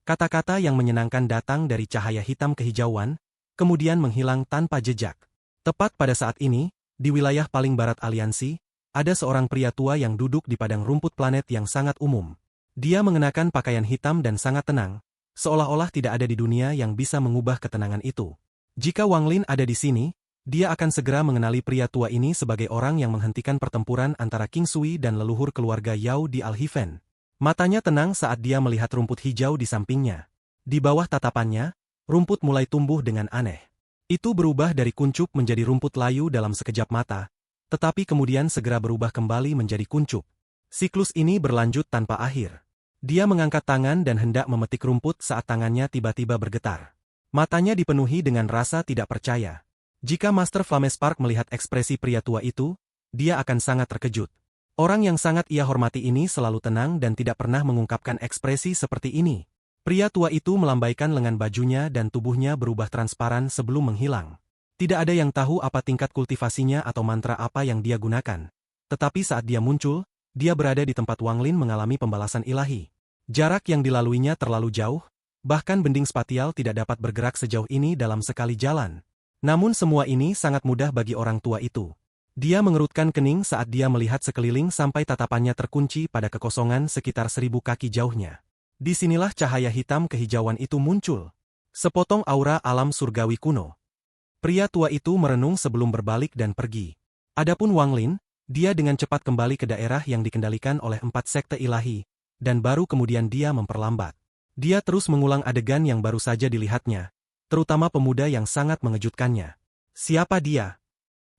Kata-kata yang menyenangkan datang dari cahaya hitam kehijauan, kemudian menghilang tanpa jejak. Tepat pada saat ini, di wilayah paling barat aliansi, ada seorang pria tua yang duduk di padang rumput planet yang sangat umum. Dia mengenakan pakaian hitam dan sangat tenang, seolah-olah tidak ada di dunia yang bisa mengubah ketenangan itu. Jika Wang Lin ada di sini, dia akan segera mengenali pria tua ini sebagai orang yang menghentikan pertempuran antara King Sui dan leluhur keluarga Yao di Al-Hifen. Matanya tenang saat dia melihat rumput hijau di sampingnya. Di bawah tatapannya, rumput mulai tumbuh dengan aneh. Itu berubah dari kuncup menjadi rumput layu dalam sekejap mata, tetapi kemudian segera berubah kembali menjadi kuncup. Siklus ini berlanjut tanpa akhir. Dia mengangkat tangan dan hendak memetik rumput saat tangannya tiba-tiba bergetar. Matanya dipenuhi dengan rasa tidak percaya. Jika Master Flamespark melihat ekspresi pria tua itu, dia akan sangat terkejut. Orang yang sangat ia hormati ini selalu tenang dan tidak pernah mengungkapkan ekspresi seperti ini. Pria tua itu melambaikan lengan bajunya dan tubuhnya berubah transparan sebelum menghilang. Tidak ada yang tahu apa tingkat kultivasinya atau mantra apa yang dia gunakan. Tetapi saat dia muncul, dia berada di tempat Wang Lin mengalami pembalasan ilahi. Jarak yang dilaluinya terlalu jauh, bahkan bending spatial tidak dapat bergerak sejauh ini dalam sekali jalan. Namun semua ini sangat mudah bagi orang tua itu. Dia mengerutkan kening saat dia melihat sekeliling sampai tatapannya terkunci pada kekosongan sekitar 1000 kaki jauhnya. Disinilah cahaya hitam kehijauan itu muncul. Sepotong aura alam surgawi kuno. Pria tua itu merenung sebelum berbalik dan pergi. Adapun Wang Lin, dia dengan cepat kembali ke daerah yang dikendalikan oleh 4 sekte ilahi, dan baru kemudian dia memperlambat. Dia terus mengulang adegan yang baru saja dilihatnya, terutama pemuda yang sangat mengejutkannya. Siapa dia?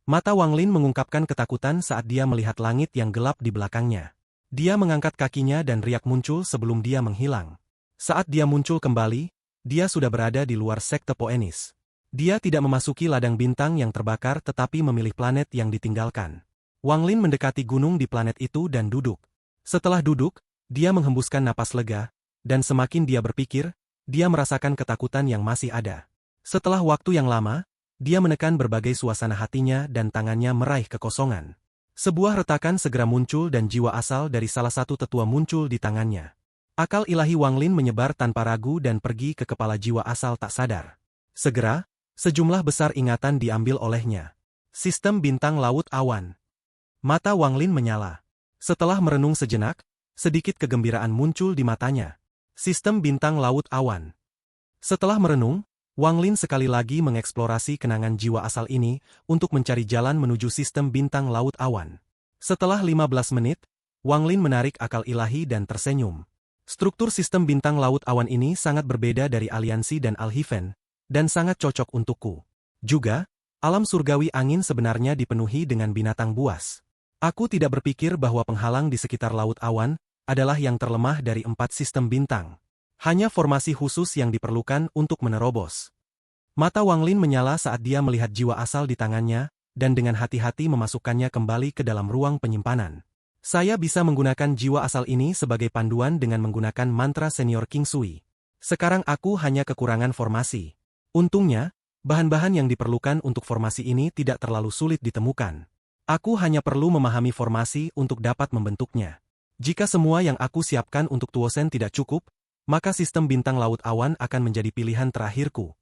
Mata Wang Lin mengungkapkan ketakutan saat dia melihat langit yang gelap di belakangnya. Dia mengangkat kakinya dan riak muncul sebelum dia menghilang. Saat dia muncul kembali, dia sudah berada di luar sekte Poenis. Dia tidak memasuki ladang bintang yang terbakar tetapi memilih planet yang ditinggalkan. Wang Lin mendekati gunung di planet itu dan duduk. Setelah duduk, dia menghembuskan napas lega, dan semakin dia berpikir, dia merasakan ketakutan yang masih ada. Setelah waktu yang lama, dia menekan berbagai suasana hatinya dan tangannya meraih kekosongan. Sebuah retakan segera muncul dan jiwa asal dari salah satu tetua muncul di tangannya. Akal ilahi Wang Lin menyebar tanpa ragu dan pergi ke kepala jiwa asal tak sadar. Segera, sejumlah besar ingatan diambil olehnya. Sistem bintang laut awan. Mata Wang Lin menyala. Setelah merenung sejenak, sedikit kegembiraan muncul di matanya. Sistem bintang laut awan. Setelah merenung, Wang Lin sekali lagi mengeksplorasi kenangan jiwa asal ini untuk mencari jalan menuju sistem bintang laut awan. Setelah 15 menit, Wang Lin menarik akal ilahi dan tersenyum. Struktur sistem bintang laut awan ini sangat berbeda dari aliansi dan Al-Hifen, dan sangat cocok untukku. Juga, alam surgawi angin sebenarnya dipenuhi dengan binatang buas. Aku tidak berpikir bahwa penghalang di sekitar laut awan adalah yang terlemah dari 4 sistem bintang. Hanya formasi khusus yang diperlukan untuk menerobos. Mata Wang Lin menyala saat dia melihat jiwa asal di tangannya, dan dengan hati-hati memasukkannya kembali ke dalam ruang penyimpanan. Saya bisa menggunakan jiwa asal ini sebagai panduan dengan menggunakan mantra senior King Sui. Sekarang aku hanya kekurangan formasi. Untungnya, Bahan-bahan yang diperlukan untuk formasi ini tidak terlalu sulit ditemukan. Aku hanya perlu memahami formasi untuk dapat membentuknya. Jika semua yang aku siapkan untuk Tuosen tidak cukup, maka sistem bintang laut awan akan menjadi pilihan terakhirku.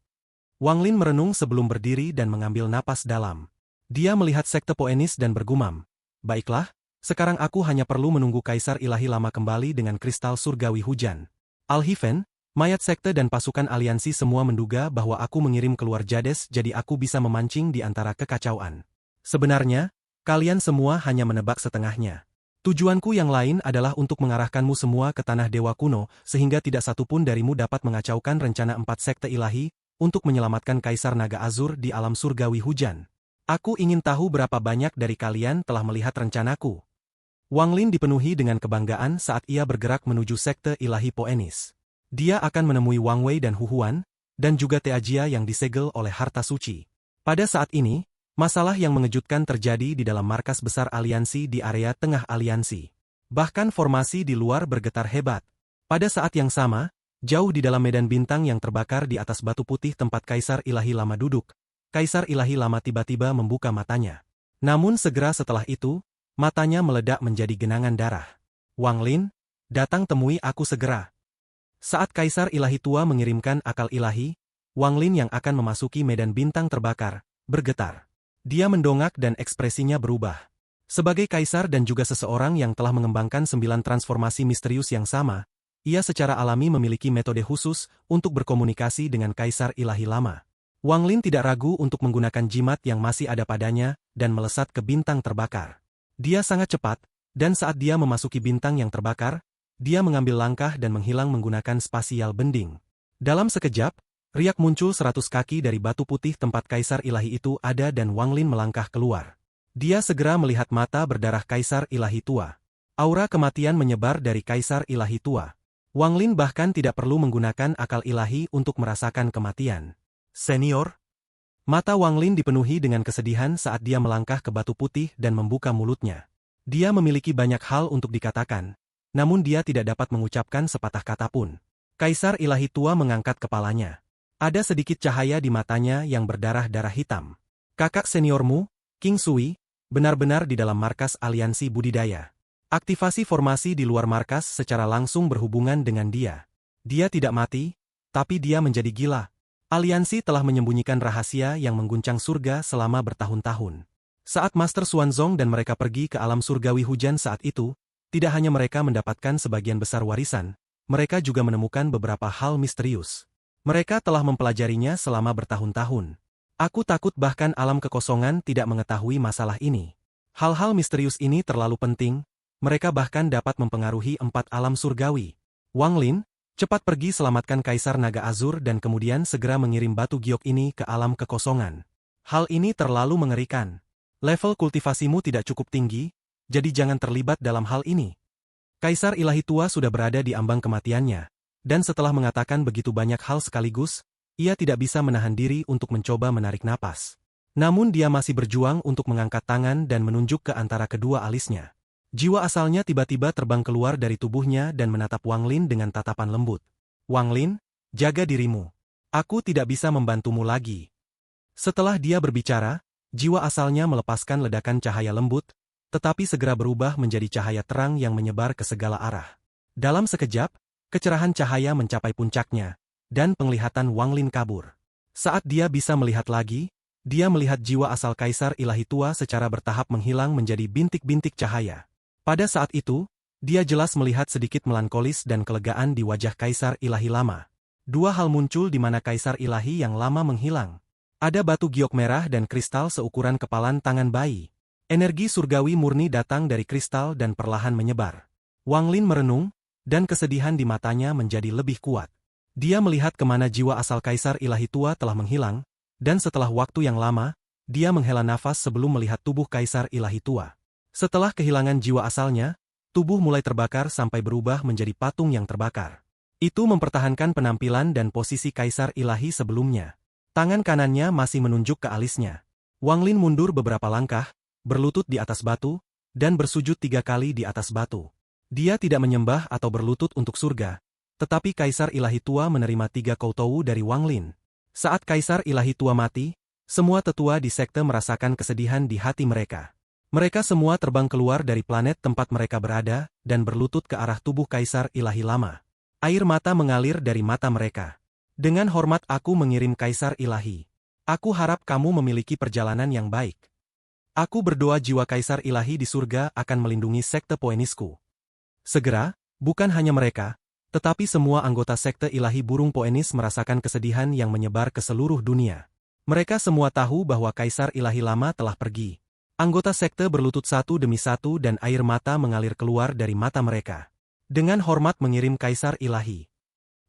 Wang Lin merenung sebelum berdiri dan mengambil napas dalam. Dia melihat sekte Poenis dan bergumam. Baiklah, sekarang aku hanya perlu menunggu Kaisar Ilahi Lama kembali dengan kristal surgawi hujan. Al-Hiven, mayat sekte dan pasukan aliansi semua menduga bahwa aku mengirim keluar Jades jadi aku bisa memancing di antara kekacauan. Sebenarnya, kalian semua hanya menebak setengahnya. Tujuanku yang lain adalah untuk mengarahkanmu semua ke tanah dewa kuno, sehingga tidak satupun darimu dapat mengacaukan rencana 4 sekte ilahi, untuk menyelamatkan Kaisar Naga Azur di alam surgawi hujan. Aku ingin tahu berapa banyak dari kalian telah melihat rencanaku. Wang Lin dipenuhi dengan kebanggaan saat ia bergerak menuju sekte ilahi Poenis. Dia akan menemui Wang Wei dan Hu Huan, dan juga Teajia yang disegel oleh harta suci. Pada saat ini, masalah yang mengejutkan terjadi di dalam markas besar aliansi di area tengah aliansi. Bahkan formasi di luar bergetar hebat. Pada saat yang sama, jauh di dalam medan bintang yang terbakar di atas batu putih tempat Kaisar Ilahi Lama duduk, Kaisar Ilahi Lama tiba-tiba membuka matanya. Namun segera setelah itu, matanya meledak menjadi genangan darah. Wang Lin, datang temui aku segera. Saat Kaisar Ilahi Tua mengirimkan akal ilahi, Wang Lin yang akan memasuki medan bintang terbakar, bergetar. Dia mendongak dan ekspresinya berubah. Sebagai kaisar dan juga seseorang yang telah mengembangkan 9 transformasi misterius yang sama, ia secara alami memiliki metode khusus untuk berkomunikasi dengan Kaisar Ilahi Lama. Wang Lin tidak ragu untuk menggunakan jimat yang masih ada padanya dan melesat ke bintang terbakar. Dia sangat cepat, dan saat dia memasuki bintang yang terbakar, dia mengambil langkah dan menghilang menggunakan spasial bending. Dalam sekejap, riak muncul 100 kaki dari batu putih tempat Kaisar Ilahi itu ada dan Wang Lin melangkah keluar. Dia segera melihat mata berdarah Kaisar Ilahi Tua. Aura kematian menyebar dari Kaisar Ilahi Tua. Wang Lin bahkan tidak perlu menggunakan akal ilahi untuk merasakan kematian. Senior? Mata Wang Lin dipenuhi dengan kesedihan saat dia melangkah ke batu putih dan membuka mulutnya. Dia memiliki banyak hal untuk dikatakan, namun dia tidak dapat mengucapkan sepatah kata pun. Kaisar Ilahi Tua mengangkat kepalanya. Ada sedikit cahaya di matanya yang berdarah-darah hitam. Kakak seniormu, King Sui, benar-benar di dalam markas aliansi budidaya. Aktivasi formasi di luar markas secara langsung berhubungan dengan dia. Dia tidak mati, tapi dia menjadi gila. Aliansi telah menyembunyikan rahasia yang mengguncang surga selama bertahun-tahun. Saat Master Xuanzong dan mereka pergi ke alam surgawi hujan saat itu, tidak hanya mereka mendapatkan sebagian besar warisan, mereka juga menemukan beberapa hal misterius. Mereka telah mempelajarinya selama bertahun-tahun. Aku takut bahkan alam kekosongan tidak mengetahui masalah ini. Hal-hal misterius ini terlalu penting, mereka bahkan dapat mempengaruhi 4 alam surgawi. Wang Lin, cepat pergi selamatkan Kaisar Naga Azur dan kemudian segera mengirim batu giok ini ke alam kekosongan. Hal ini terlalu mengerikan. Level kultivasimu tidak cukup tinggi, jadi jangan terlibat dalam hal ini. Kaisar Ilahi Tua sudah berada di ambang kematiannya. Dan setelah mengatakan begitu banyak hal sekaligus, ia tidak bisa menahan diri untuk mencoba menarik napas. Namun dia masih berjuang untuk mengangkat tangan dan menunjuk ke antara kedua alisnya. Jiwa asalnya tiba-tiba terbang keluar dari tubuhnya dan menatap Wang Lin dengan tatapan lembut. Wang Lin, jaga dirimu. Aku tidak bisa membantumu lagi. Setelah dia berbicara, jiwa asalnya melepaskan ledakan cahaya lembut, tetapi segera berubah menjadi cahaya terang yang menyebar ke segala arah. Dalam sekejap, kecerahan cahaya mencapai puncaknya, dan penglihatan Wang Lin kabur. Saat dia bisa melihat lagi, dia melihat jiwa asal Kaisar Ilahi Tua secara bertahap menghilang menjadi bintik-bintik cahaya. Pada saat itu, dia jelas melihat sedikit melankolis dan kelegaan di wajah Kaisar Ilahi Lama. 2 hal muncul di mana Kaisar Ilahi yang lama menghilang. Ada batu giok merah dan kristal seukuran kepalan tangan bayi. Energi surgawi murni datang dari kristal dan perlahan menyebar. Wang Lin merenung, dan kesedihan di matanya menjadi lebih kuat. Dia melihat kemana jiwa asal Kaisar Ilahi Tua telah menghilang, dan setelah waktu yang lama, dia menghela nafas sebelum melihat tubuh Kaisar Ilahi Tua. Setelah kehilangan jiwa asalnya, tubuh mulai terbakar sampai berubah menjadi patung yang terbakar. Itu mempertahankan penampilan dan posisi Kaisar Ilahi sebelumnya. Tangan kanannya masih menunjuk ke alisnya. Wang Lin mundur beberapa langkah, berlutut di atas batu, dan bersujud 3 kali di atas batu. Dia tidak menyembah atau berlutut untuk surga, tetapi Kaisar Ilahi Tua menerima 3 koutou dari Wang Lin. Saat Kaisar Ilahi Tua mati, semua tetua di sekte merasakan kesedihan di hati mereka. Mereka semua terbang keluar dari planet tempat mereka berada, dan berlutut ke arah tubuh Kaisar Ilahi Lama. Air mata mengalir dari mata mereka. Dengan hormat aku mengirim Kaisar Ilahi. Aku harap kamu memiliki perjalanan yang baik. Aku berdoa jiwa Kaisar Ilahi di surga akan melindungi sekte Poenisku. Segera, bukan hanya mereka, tetapi semua anggota sekte Ilahi Burung Poenis merasakan kesedihan yang menyebar ke seluruh dunia. Mereka semua tahu bahwa Kaisar Ilahi Lama telah pergi. Anggota sekte berlutut satu demi satu dan air mata mengalir keluar dari mata mereka. Dengan hormat mengirim Kaisar Ilahi.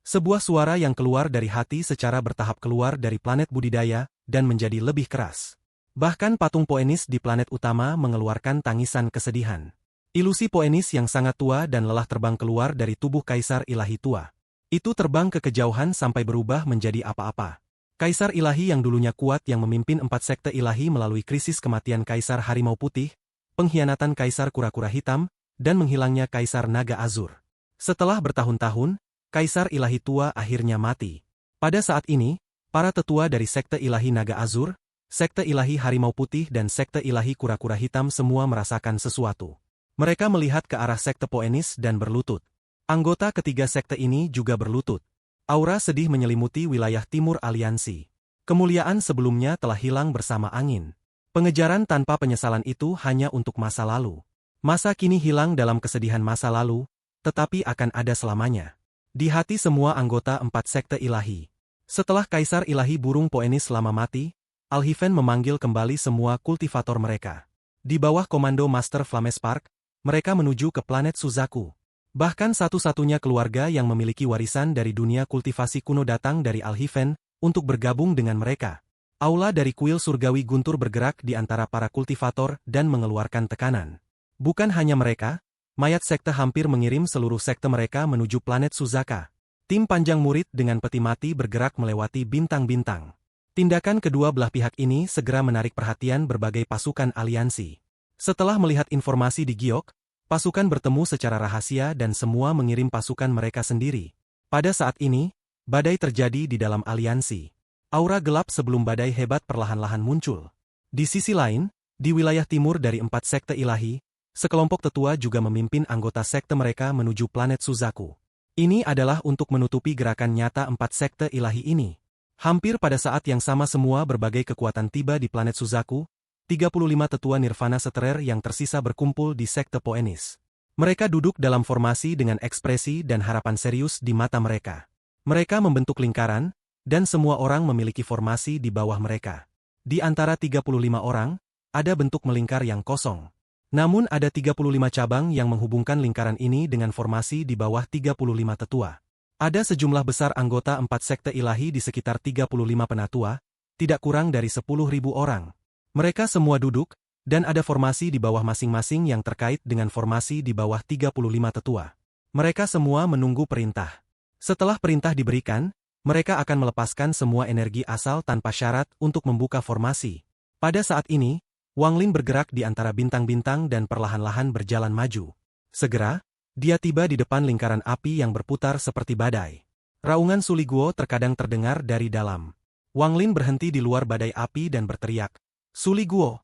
Sebuah suara yang keluar dari hati secara bertahap keluar dari planet budidaya, dan menjadi lebih keras. Bahkan patung Poenis di planet utama mengeluarkan tangisan kesedihan. Ilusi Poenis yang sangat tua dan lelah terbang keluar dari tubuh Kaisar Ilahi Tua. Itu terbang ke kejauhan sampai berubah menjadi apa-apa. Kaisar Ilahi yang dulunya kuat yang memimpin 4 sekte ilahi melalui krisis kematian Kaisar Harimau Putih, pengkhianatan Kaisar Kura-Kura Hitam, dan menghilangnya Kaisar Naga Azur. Setelah bertahun-tahun, Kaisar Ilahi Tua akhirnya mati. Pada saat ini, para tetua dari sekte Ilahi Naga Azur, sekte Ilahi Harimau Putih dan sekte Ilahi Kura-Kura Hitam semua merasakan sesuatu. Mereka melihat ke arah sekte Poenis dan berlutut. Anggota ketiga sekte ini juga berlutut. Aura sedih menyelimuti wilayah timur aliansi. Kemuliaan sebelumnya telah hilang bersama angin. Pengejaran tanpa penyesalan itu hanya untuk masa lalu. Masa kini hilang dalam kesedihan masa lalu, tetapi akan ada selamanya. Di hati semua anggota 4 sekte ilahi. Setelah Kaisar Ilahi Burung Poenis lama mati, Alhiven memanggil kembali semua kultivator mereka. Di bawah komando Master Flamespark, mereka menuju ke planet Suzaku. Bahkan satu-satunya keluarga yang memiliki warisan dari dunia kultivasi kuno datang dari Alhiven untuk bergabung dengan mereka. Aula dari kuil surgawi guntur bergerak di antara para kultivator dan mengeluarkan tekanan. Bukan hanya mereka, mayat sekte hampir mengirim seluruh sekte mereka menuju planet Suzaka. Tim panjang murid dengan peti mati bergerak melewati bintang-bintang. Tindakan kedua belah pihak ini segera menarik perhatian berbagai pasukan aliansi. Setelah melihat informasi di Giok, pasukan bertemu secara rahasia dan semua mengirim pasukan mereka sendiri. Pada saat ini, badai terjadi di dalam aliansi. Aura gelap sebelum badai hebat perlahan-lahan muncul. Di sisi lain, di wilayah timur dari 4 sekte ilahi, sekelompok tetua juga memimpin anggota sekte mereka menuju planet Suzaku. Ini adalah untuk menutupi gerakan nyata 4 sekte ilahi ini. Hampir pada saat yang sama semua berbagai kekuatan tiba di planet Suzaku, 35 tetua Nirvana Seterer yang tersisa berkumpul di sekte Poenis. Mereka duduk dalam formasi dengan ekspresi dan harapan serius di mata mereka. Mereka membentuk lingkaran, dan semua orang memiliki formasi di bawah mereka. Di antara 35 orang, ada bentuk melingkar yang kosong. Namun ada 35 cabang yang menghubungkan lingkaran ini dengan formasi di bawah 35 tetua. Ada sejumlah besar anggota 4 sekte ilahi di sekitar 35 penatua, tidak kurang dari 10.000 orang. Mereka semua duduk, dan ada formasi di bawah masing-masing yang terkait dengan formasi di bawah 35 tetua. Mereka semua menunggu perintah. Setelah perintah diberikan, mereka akan melepaskan semua energi asal tanpa syarat untuk membuka formasi. Pada saat ini, Wang Lin bergerak di antara bintang-bintang dan perlahan-lahan berjalan maju. Segera, dia tiba di depan lingkaran api yang berputar seperti badai. Raungan Suliguo terkadang terdengar dari dalam. Wang Lin berhenti di luar badai api dan berteriak, "Suliguo!"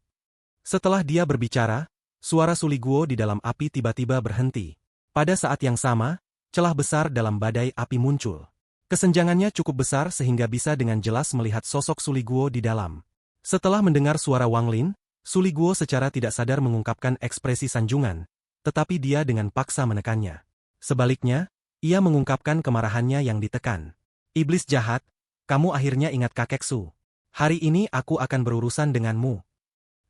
Setelah dia berbicara, suara Suliguo di dalam api tiba-tiba berhenti. Pada saat yang sama, celah besar dalam badai api muncul. Kesenjangannya cukup besar sehingga bisa dengan jelas melihat sosok Suliguo di dalam. Setelah mendengar suara Wang Lin, Suliguo secara tidak sadar mengungkapkan ekspresi sanjungan, tetapi dia dengan paksa menekannya. Sebaliknya, ia mengungkapkan kemarahannya yang ditekan. "Iblis jahat, kamu akhirnya ingat kakek Su. Hari ini aku akan berurusan denganmu."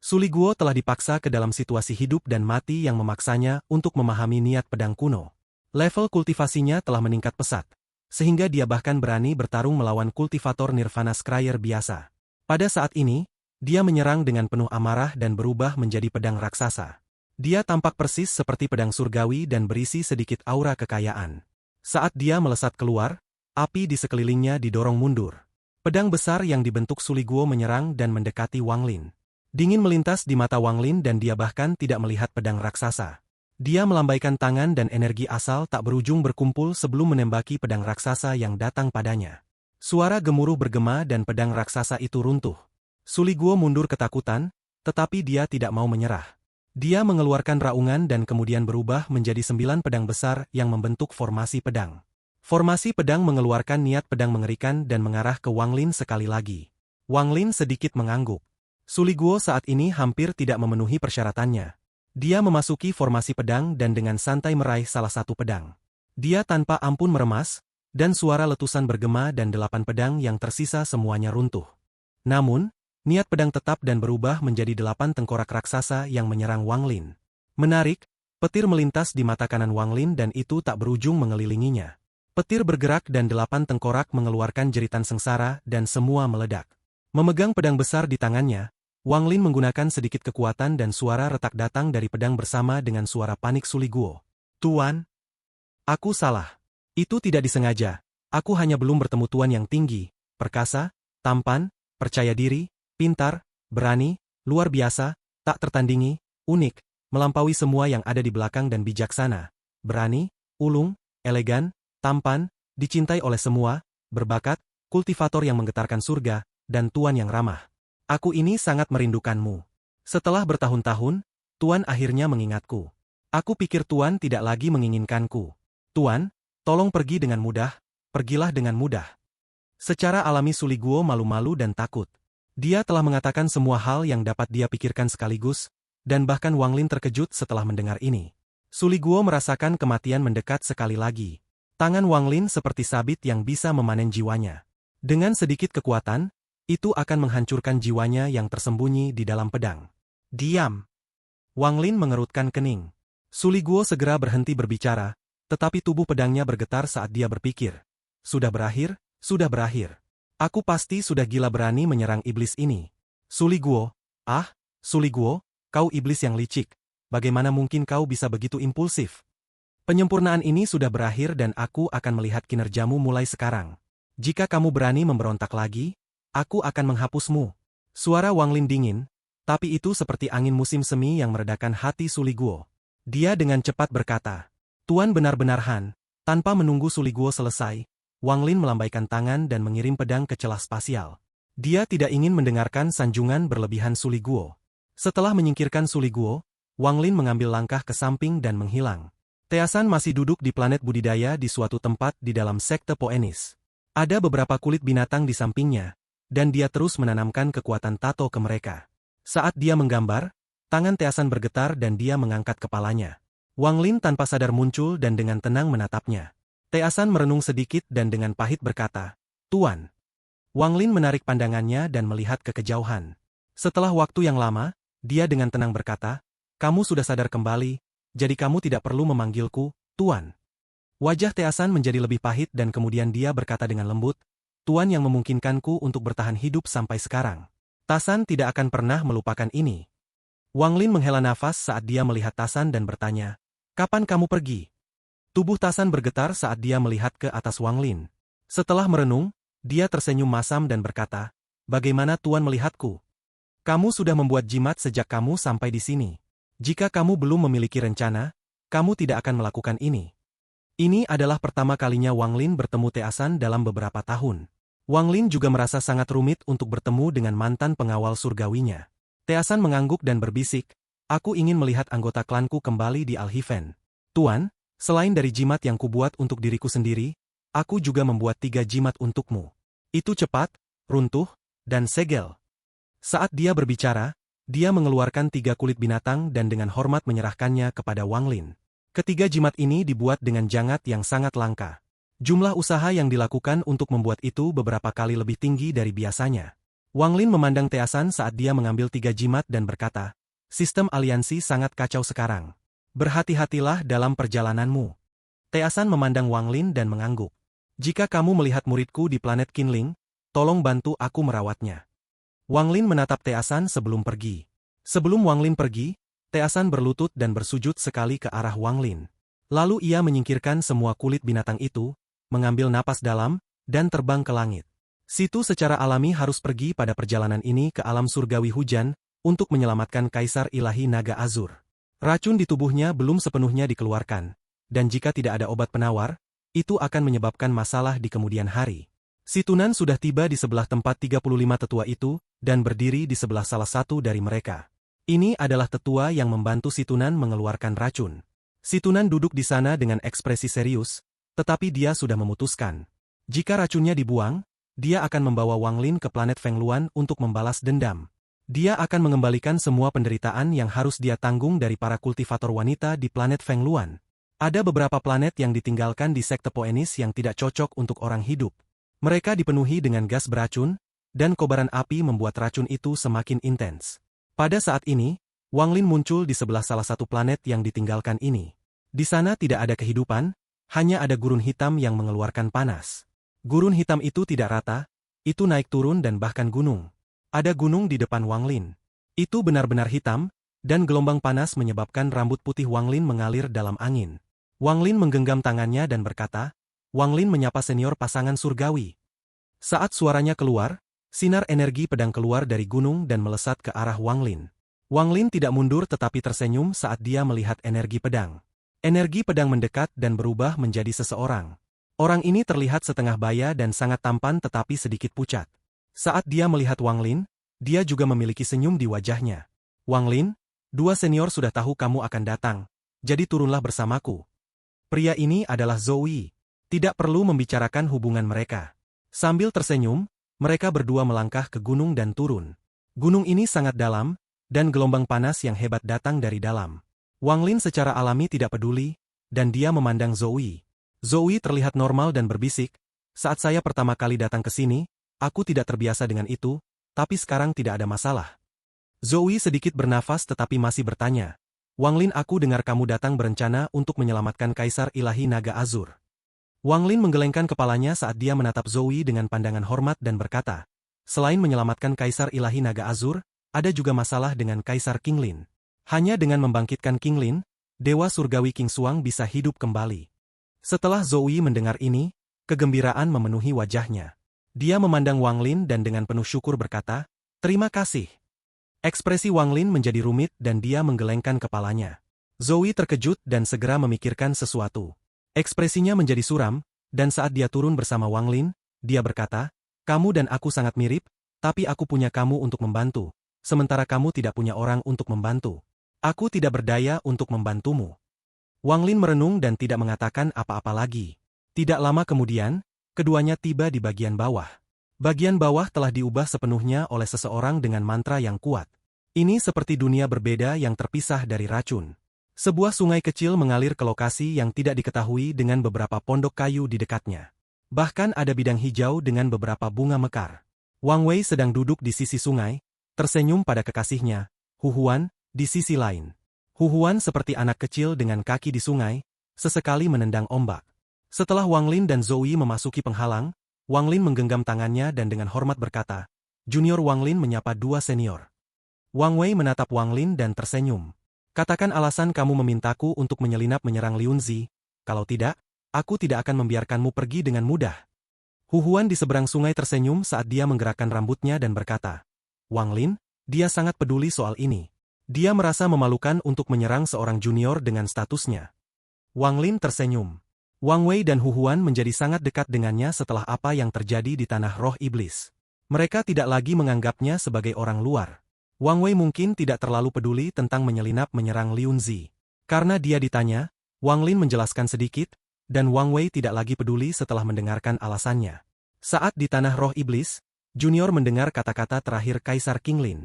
Suliguo telah dipaksa ke dalam situasi hidup dan mati yang memaksanya untuk memahami niat pedang kuno. Level kultivasinya telah meningkat pesat, sehingga dia bahkan berani bertarung melawan kultivator Nirvana Scryer biasa. Pada saat ini, dia menyerang dengan penuh amarah dan berubah menjadi pedang raksasa. Dia tampak persis seperti pedang surgawi dan berisi sedikit aura kekayaan. Saat dia melesat keluar, api di sekelilingnya didorong mundur. Pedang besar yang dibentuk Suliguo menyerang dan mendekati Wang Lin. Dingin melintas di mata Wang Lin dan dia bahkan tidak melihat pedang raksasa. Dia melambaikan tangan dan energi asal tak berujung berkumpul sebelum menembaki pedang raksasa yang datang padanya. Suara gemuruh bergema dan pedang raksasa itu runtuh. Suliguo mundur ketakutan, tetapi dia tidak mau menyerah. Dia mengeluarkan raungan dan kemudian berubah menjadi 9 pedang besar yang membentuk formasi pedang. Formasi pedang mengeluarkan niat pedang mengerikan dan mengarah ke Wang Lin sekali lagi. Wang Lin sedikit mengangguk. Suliguo saat ini hampir tidak memenuhi persyaratannya. Dia memasuki formasi pedang dan dengan santai meraih salah satu pedang. Dia tanpa ampun meremas, dan suara letusan bergema dan 8 pedang yang tersisa semuanya runtuh. Namun, niat pedang tetap dan berubah menjadi 8 tengkorak raksasa yang menyerang Wang Lin. Menarik, petir melintas di mata kanan Wang Lin dan itu tak berujung mengelilinginya. Petir bergerak dan 8 tengkorak mengeluarkan jeritan sengsara dan semua meledak. Memegang pedang besar di tangannya, Wang Lin menggunakan sedikit kekuatan dan suara retak datang dari pedang bersama dengan suara panik Suliguo. Tuan, aku salah. Itu tidak disengaja. Aku hanya belum bertemu tuan yang tinggi, perkasa, tampan, percaya diri, pintar, berani, luar biasa, tak tertandingi, unik, melampaui semua yang ada di belakang dan bijaksana. Berani, ulung, elegan, tampan, dicintai oleh semua, berbakat, kultivator yang menggetarkan surga, dan tuan yang ramah. Aku ini sangat merindukanmu. Setelah bertahun-tahun, tuan akhirnya mengingatku. Aku pikir tuan tidak lagi menginginkanku. Tuan, tolong pergi dengan mudah, pergilah dengan mudah. Secara alami Suliguo malu-malu dan takut. Dia telah mengatakan semua hal yang dapat dia pikirkan sekaligus, dan bahkan Wang Lin terkejut setelah mendengar ini. Suliguo merasakan kematian mendekat sekali lagi. Tangan Wang Lin seperti sabit yang bisa memanen jiwanya. Dengan sedikit kekuatan, itu akan menghancurkan jiwanya yang tersembunyi di dalam pedang. Diam! Wang Lin mengerutkan kening. Suliguo segera berhenti berbicara, tetapi tubuh pedangnya bergetar saat dia berpikir. Sudah berakhir, sudah berakhir. Aku pasti sudah gila berani menyerang iblis ini. Suliguo, Suliguo, kau iblis yang licik. Bagaimana mungkin kau bisa begitu impulsif? Penyempurnaan ini sudah berakhir dan aku akan melihat kinerjamu mulai sekarang. Jika kamu berani memberontak lagi, aku akan menghapusmu. Suara Wang Lin dingin, tapi itu seperti angin musim semi yang meredakan hati Suliguo. Dia dengan cepat berkata, Tuan benar-benar Han. Tanpa menunggu Suliguo selesai, Wang Lin melambaikan tangan dan mengirim pedang ke celah spasial. Dia tidak ingin mendengarkan sanjungan berlebihan Suliguo. Setelah menyingkirkan Suliguo, Wang Lin mengambil langkah ke samping dan menghilang. Teasan masih duduk di planet budidaya di suatu tempat di dalam sekte Poenis. Ada beberapa kulit binatang di sampingnya, dan dia terus menanamkan kekuatan tato ke mereka. Saat dia menggambar, tangan Teasan bergetar dan dia mengangkat kepalanya. Wang Lin tanpa sadar muncul dan dengan tenang menatapnya. Teasan merenung sedikit dan dengan pahit berkata, Tuan. Wang Lin menarik pandangannya dan melihat ke kejauhan. Setelah waktu yang lama, dia dengan tenang berkata, kamu sudah sadar kembali, jadi kamu tidak perlu memanggilku, Tuan. Wajah Teasan menjadi lebih pahit dan kemudian dia berkata dengan lembut, Tuan yang memungkinkanku untuk bertahan hidup sampai sekarang. Tasan tidak akan pernah melupakan ini. Wang Lin menghela nafas saat dia melihat Tasan dan bertanya, kapan kamu pergi? Tubuh Tasan bergetar saat dia melihat ke atas Wang Lin. Setelah merenung, dia tersenyum masam dan berkata, bagaimana Tuan melihatku? Kamu sudah membuat jimat sejak kamu sampai di sini. Jika kamu belum memiliki rencana, kamu tidak akan melakukan ini. Ini adalah pertama kalinya Wang Lin bertemu Teasan dalam beberapa tahun. Wang Lin juga merasa sangat rumit untuk bertemu dengan mantan pengawal surgawinya. Teasan mengangguk dan berbisik, aku ingin melihat anggota klanku kembali di Al-Hiven. Tuan, selain dari jimat yang kubuat untuk diriku sendiri, aku juga membuat 3 jimat untukmu. Itu cepat, runtuh, dan segel. Saat dia berbicara, dia mengeluarkan 3 kulit binatang dan dengan hormat menyerahkannya kepada Wang Lin. Ketiga jimat ini dibuat dengan jangat yang sangat langka. Jumlah usaha yang dilakukan untuk membuat itu beberapa kali lebih tinggi dari biasanya. Wang Lin memandang Teasan saat dia mengambil 3 jimat dan berkata, sistem aliansi sangat kacau sekarang. Berhati-hatilah dalam perjalananmu. Teasan memandang Wang Lin dan mengangguk. Jika kamu melihat muridku di planet Qinling, tolong bantu aku merawatnya. Wang Lin menatap Teasan sebelum pergi. Sebelum Wang Lin pergi, Teasan berlutut dan bersujud sekali ke arah Wang Lin. Lalu ia menyingkirkan semua kulit binatang itu, mengambil napas dalam, dan terbang ke langit. Situ secara alami harus pergi pada perjalanan ini ke alam surgawi hujan, untuk menyelamatkan Kaisar Ilahi Naga Azur. Racun di tubuhnya belum sepenuhnya dikeluarkan, dan jika tidak ada obat penawar, itu akan menyebabkan masalah di kemudian hari. Si Tunan sudah tiba di sebelah tempat 35 tetua itu, dan berdiri di sebelah salah satu dari mereka. Ini adalah tetua yang membantu si Tunan mengeluarkan racun. Si Tunan duduk di sana dengan ekspresi serius, tetapi dia sudah memutuskan. Jika racunnya dibuang, dia akan membawa Wang Lin ke planet Fengluan untuk membalas dendam. Dia akan mengembalikan semua penderitaan yang harus dia tanggung dari para kultivator wanita di planet Fengluan. Ada beberapa planet yang ditinggalkan di sekte Poenis yang tidak cocok untuk orang hidup. Mereka dipenuhi dengan gas beracun, dan kobaran api membuat racun itu semakin intens. Pada saat ini, Wang Lin muncul di sebelah salah satu planet yang ditinggalkan ini. Di sana tidak ada kehidupan, hanya ada gurun hitam yang mengeluarkan panas. Gurun hitam itu tidak rata, itu naik turun dan bahkan gunung. Ada gunung di depan Wang Lin. Itu benar-benar hitam, dan gelombang panas menyebabkan rambut putih Wang Lin mengalir dalam angin. Wang Lin menggenggam tangannya dan berkata, Wang Lin menyapa senior pasangan surgawi. Saat suaranya keluar, sinar energi pedang keluar dari gunung dan melesat ke arah Wang Lin. Wang Lin tidak mundur tetapi tersenyum saat dia melihat energi pedang. Energi pedang mendekat dan berubah menjadi seseorang. Orang ini terlihat setengah baya dan sangat tampan tetapi sedikit pucat. Saat dia melihat Wang Lin, dia juga memiliki senyum di wajahnya. Wang Lin, dua senior sudah tahu kamu akan datang, jadi turunlah bersamaku. Pria ini adalah Zoe. Tidak perlu membicarakan hubungan mereka. Sambil tersenyum, mereka berdua melangkah ke gunung dan turun. Gunung ini sangat dalam, dan gelombang panas yang hebat datang dari dalam. Wang Lin secara alami tidak peduli, dan dia memandang Zoe. Zoe terlihat normal dan berbisik, saat saya pertama kali datang ke sini, aku tidak terbiasa dengan itu, tapi sekarang tidak ada masalah. Zoe sedikit bernafas tetapi masih bertanya. Wang Lin, aku dengar kamu datang berencana untuk menyelamatkan Kaisar Ilahi Naga Azur. Wang Lin menggelengkan kepalanya saat dia menatap Zoe dengan pandangan hormat dan berkata, selain menyelamatkan Kaisar Ilahi Naga Azur, ada juga masalah dengan Kaisar King Lin. Hanya dengan membangkitkan King Lin, Dewa Surgawi King Xuang bisa hidup kembali. Setelah Zoe mendengar ini, kegembiraan memenuhi wajahnya. Dia memandang Wang Lin dan dengan penuh syukur berkata, terima kasih. Ekspresi Wang Lin menjadi rumit dan dia menggelengkan kepalanya. Zoe terkejut dan segera memikirkan sesuatu. Ekspresinya menjadi suram, dan saat dia turun bersama Wang Lin, dia berkata, kamu dan aku sangat mirip, tapi aku punya kamu untuk membantu, sementara kamu tidak punya orang untuk membantu. Aku tidak berdaya untuk membantumu. Wang Lin merenung dan tidak mengatakan apa-apa lagi. Tidak lama kemudian, keduanya tiba di bagian bawah. Bagian bawah telah diubah sepenuhnya oleh seseorang dengan mantra yang kuat. Ini seperti dunia berbeda yang terpisah dari racun. Sebuah sungai kecil mengalir ke lokasi yang tidak diketahui dengan beberapa pondok kayu di dekatnya. Bahkan ada bidang hijau dengan beberapa bunga mekar. Wang Wei sedang duduk di sisi sungai, tersenyum pada kekasihnya, Hu Huan, di sisi lain. Hu Huan seperti anak kecil dengan kaki di sungai, sesekali menendang ombak. Setelah Wang Lin dan Zoe memasuki penghalang, Wang Lin menggenggam tangannya dan dengan hormat berkata, Junior Wang Lin menyapa dua senior. Wang Wei menatap Wang Lin dan tersenyum. Katakan alasan kamu memintaku untuk menyelinap menyerang Liunzi, kalau tidak, aku tidak akan membiarkanmu pergi dengan mudah. Hu Huan di seberang sungai tersenyum saat dia menggerakkan rambutnya dan berkata, Wang Lin, dia sangat peduli soal ini. Dia merasa memalukan untuk menyerang seorang junior dengan statusnya. Wang Lin tersenyum. Wang Wei dan Hu Huan menjadi sangat dekat dengannya setelah apa yang terjadi di Tanah Roh Iblis. Mereka tidak lagi menganggapnya sebagai orang luar. Wang Wei mungkin tidak terlalu peduli tentang menyelinap menyerang Liunzi. Karena dia ditanya, Wang Lin menjelaskan sedikit, dan Wang Wei tidak lagi peduli setelah mendengarkan alasannya. Saat di Tanah Roh Iblis, Junior mendengar kata-kata terakhir Kaisar King Lin.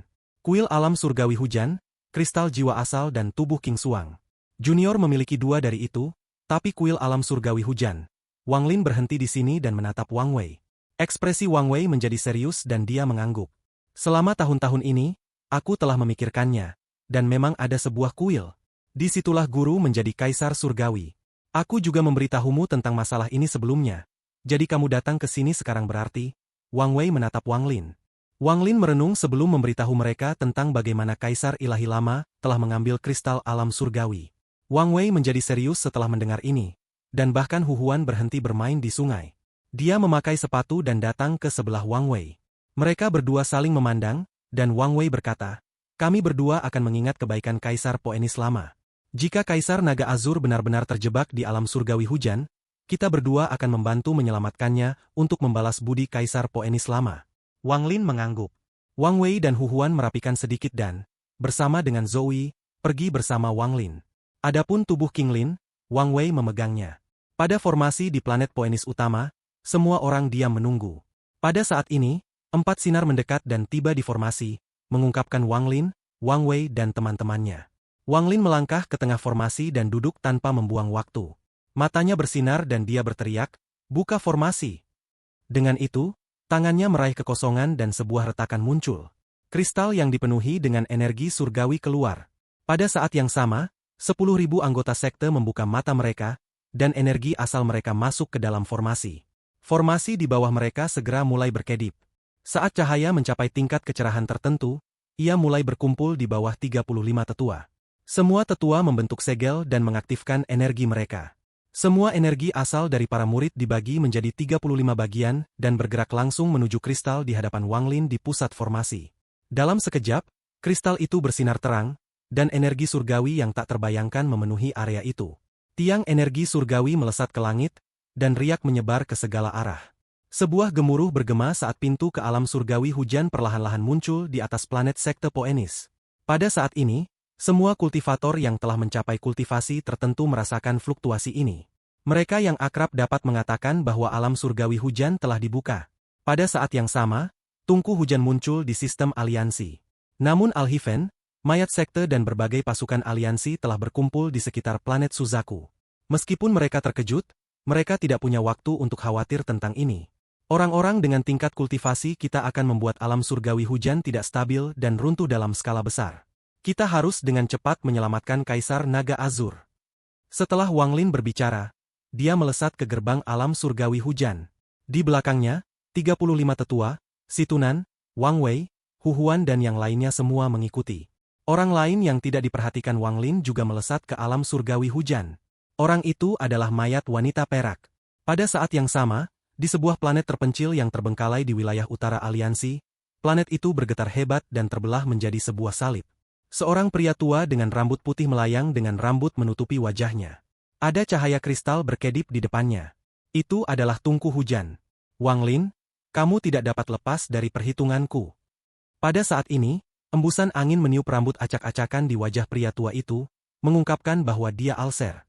Kuil alam surgawi hujan, kristal jiwa asal dan tubuh King Xuang. Junior memiliki dua dari itu, tapi kuil alam surgawi hujan. Wang Lin berhenti di sini dan menatap Wang Wei. Ekspresi Wang Wei menjadi serius dan dia mengangguk. Selama tahun-tahun ini, aku telah memikirkannya, dan memang ada sebuah kuil. Disitulah guru menjadi Kaisar Surgawi. Aku juga memberitahumu tentang masalah ini sebelumnya. Jadi kamu datang ke sini sekarang berarti? Wang Wei menatap Wang Lin. Wang Lin merenung sebelum memberitahu mereka tentang bagaimana Kaisar Ilahi Lama telah mengambil kristal alam surgawi. Wang Wei menjadi serius setelah mendengar ini, dan bahkan Hu Huan berhenti bermain di sungai. Dia memakai sepatu dan datang ke sebelah Wang Wei. Mereka berdua saling memandang, dan Wang Wei berkata, kami berdua akan mengingat kebaikan Kaisar Poenis Lama. Jika Kaisar Naga Azur benar-benar terjebak di alam surgawi hujan, Kita berdua akan membantu menyelamatkannya untuk membalas budi Kaisar Poenis lama. Wang Lin mengangguk. Wang Wei dan Hu Huan merapikan sedikit dan, bersama dengan Zoe, pergi bersama Wang Lin. Adapun tubuh King Lin, Wang Wei memegangnya. Pada formasi di planet Poenis utama, semua orang diam menunggu. Pada saat ini, 4 sinar mendekat dan tiba di formasi, mengungkapkan Wang Lin, Wang Wei dan teman-temannya. Wang Lin melangkah ke tengah formasi dan duduk tanpa membuang waktu. Matanya bersinar dan dia berteriak, "Buka formasi!" Dengan itu, tangannya meraih kekosongan dan sebuah retakan muncul. Kristal yang dipenuhi dengan energi surgawi keluar. Pada saat yang sama, 10.000 anggota sekte membuka mata mereka, dan energi asal mereka masuk ke dalam formasi. Formasi di bawah mereka segera mulai berkedip. Saat cahaya mencapai tingkat kecerahan tertentu, ia mulai berkumpul di bawah 35 tetua. Semua tetua membentuk segel dan mengaktifkan energi mereka. Semua energi asal dari para murid dibagi menjadi 35 bagian dan bergerak langsung menuju kristal di hadapan Wang Lin di pusat formasi. Dalam sekejap, kristal itu bersinar terang, dan energi surgawi yang tak terbayangkan memenuhi area itu. Tiang energi surgawi melesat ke langit, dan riak menyebar ke segala arah. Sebuah gemuruh bergema saat pintu ke alam surgawi hujan perlahan-lahan muncul di atas planet sekte Poenis. Pada saat ini, semua kultivator yang telah mencapai kultivasi tertentu merasakan fluktuasi ini. Mereka yang akrab dapat mengatakan bahwa alam surgawi hujan telah dibuka. Pada saat yang sama, tungku hujan muncul di sistem aliansi. Namun Alhiven, mayat sekte dan berbagai pasukan aliansi telah berkumpul di sekitar planet Suzaku. Meskipun mereka terkejut, mereka tidak punya waktu untuk khawatir tentang ini. Orang-orang dengan tingkat kultivasi kita akan membuat alam surgawi hujan tidak stabil dan runtuh dalam skala besar. Kita harus dengan cepat menyelamatkan Kaisar Naga Azur. Setelah Wang Lin berbicara, dia melesat ke gerbang alam surgawi hujan. Di belakangnya, 35 tetua, Situnan, Wang Wei, Hu Huan dan yang lainnya semua mengikuti. Orang lain yang tidak diperhatikan Wang Lin juga melesat ke alam surgawi hujan. Orang itu adalah mayat wanita perak. Pada saat yang sama, di sebuah planet terpencil yang terbengkalai di wilayah utara aliansi, planet itu bergetar hebat dan terbelah menjadi sebuah salib. Seorang pria tua dengan rambut putih melayang dengan rambut menutupi wajahnya. Ada cahaya kristal berkedip di depannya. Itu adalah tungku hujan. Wang Lin, kamu tidak dapat lepas dari perhitunganku. Pada saat ini, embusan angin meniup rambut acak-acakan di wajah pria tua itu, mengungkapkan bahwa dia Alser.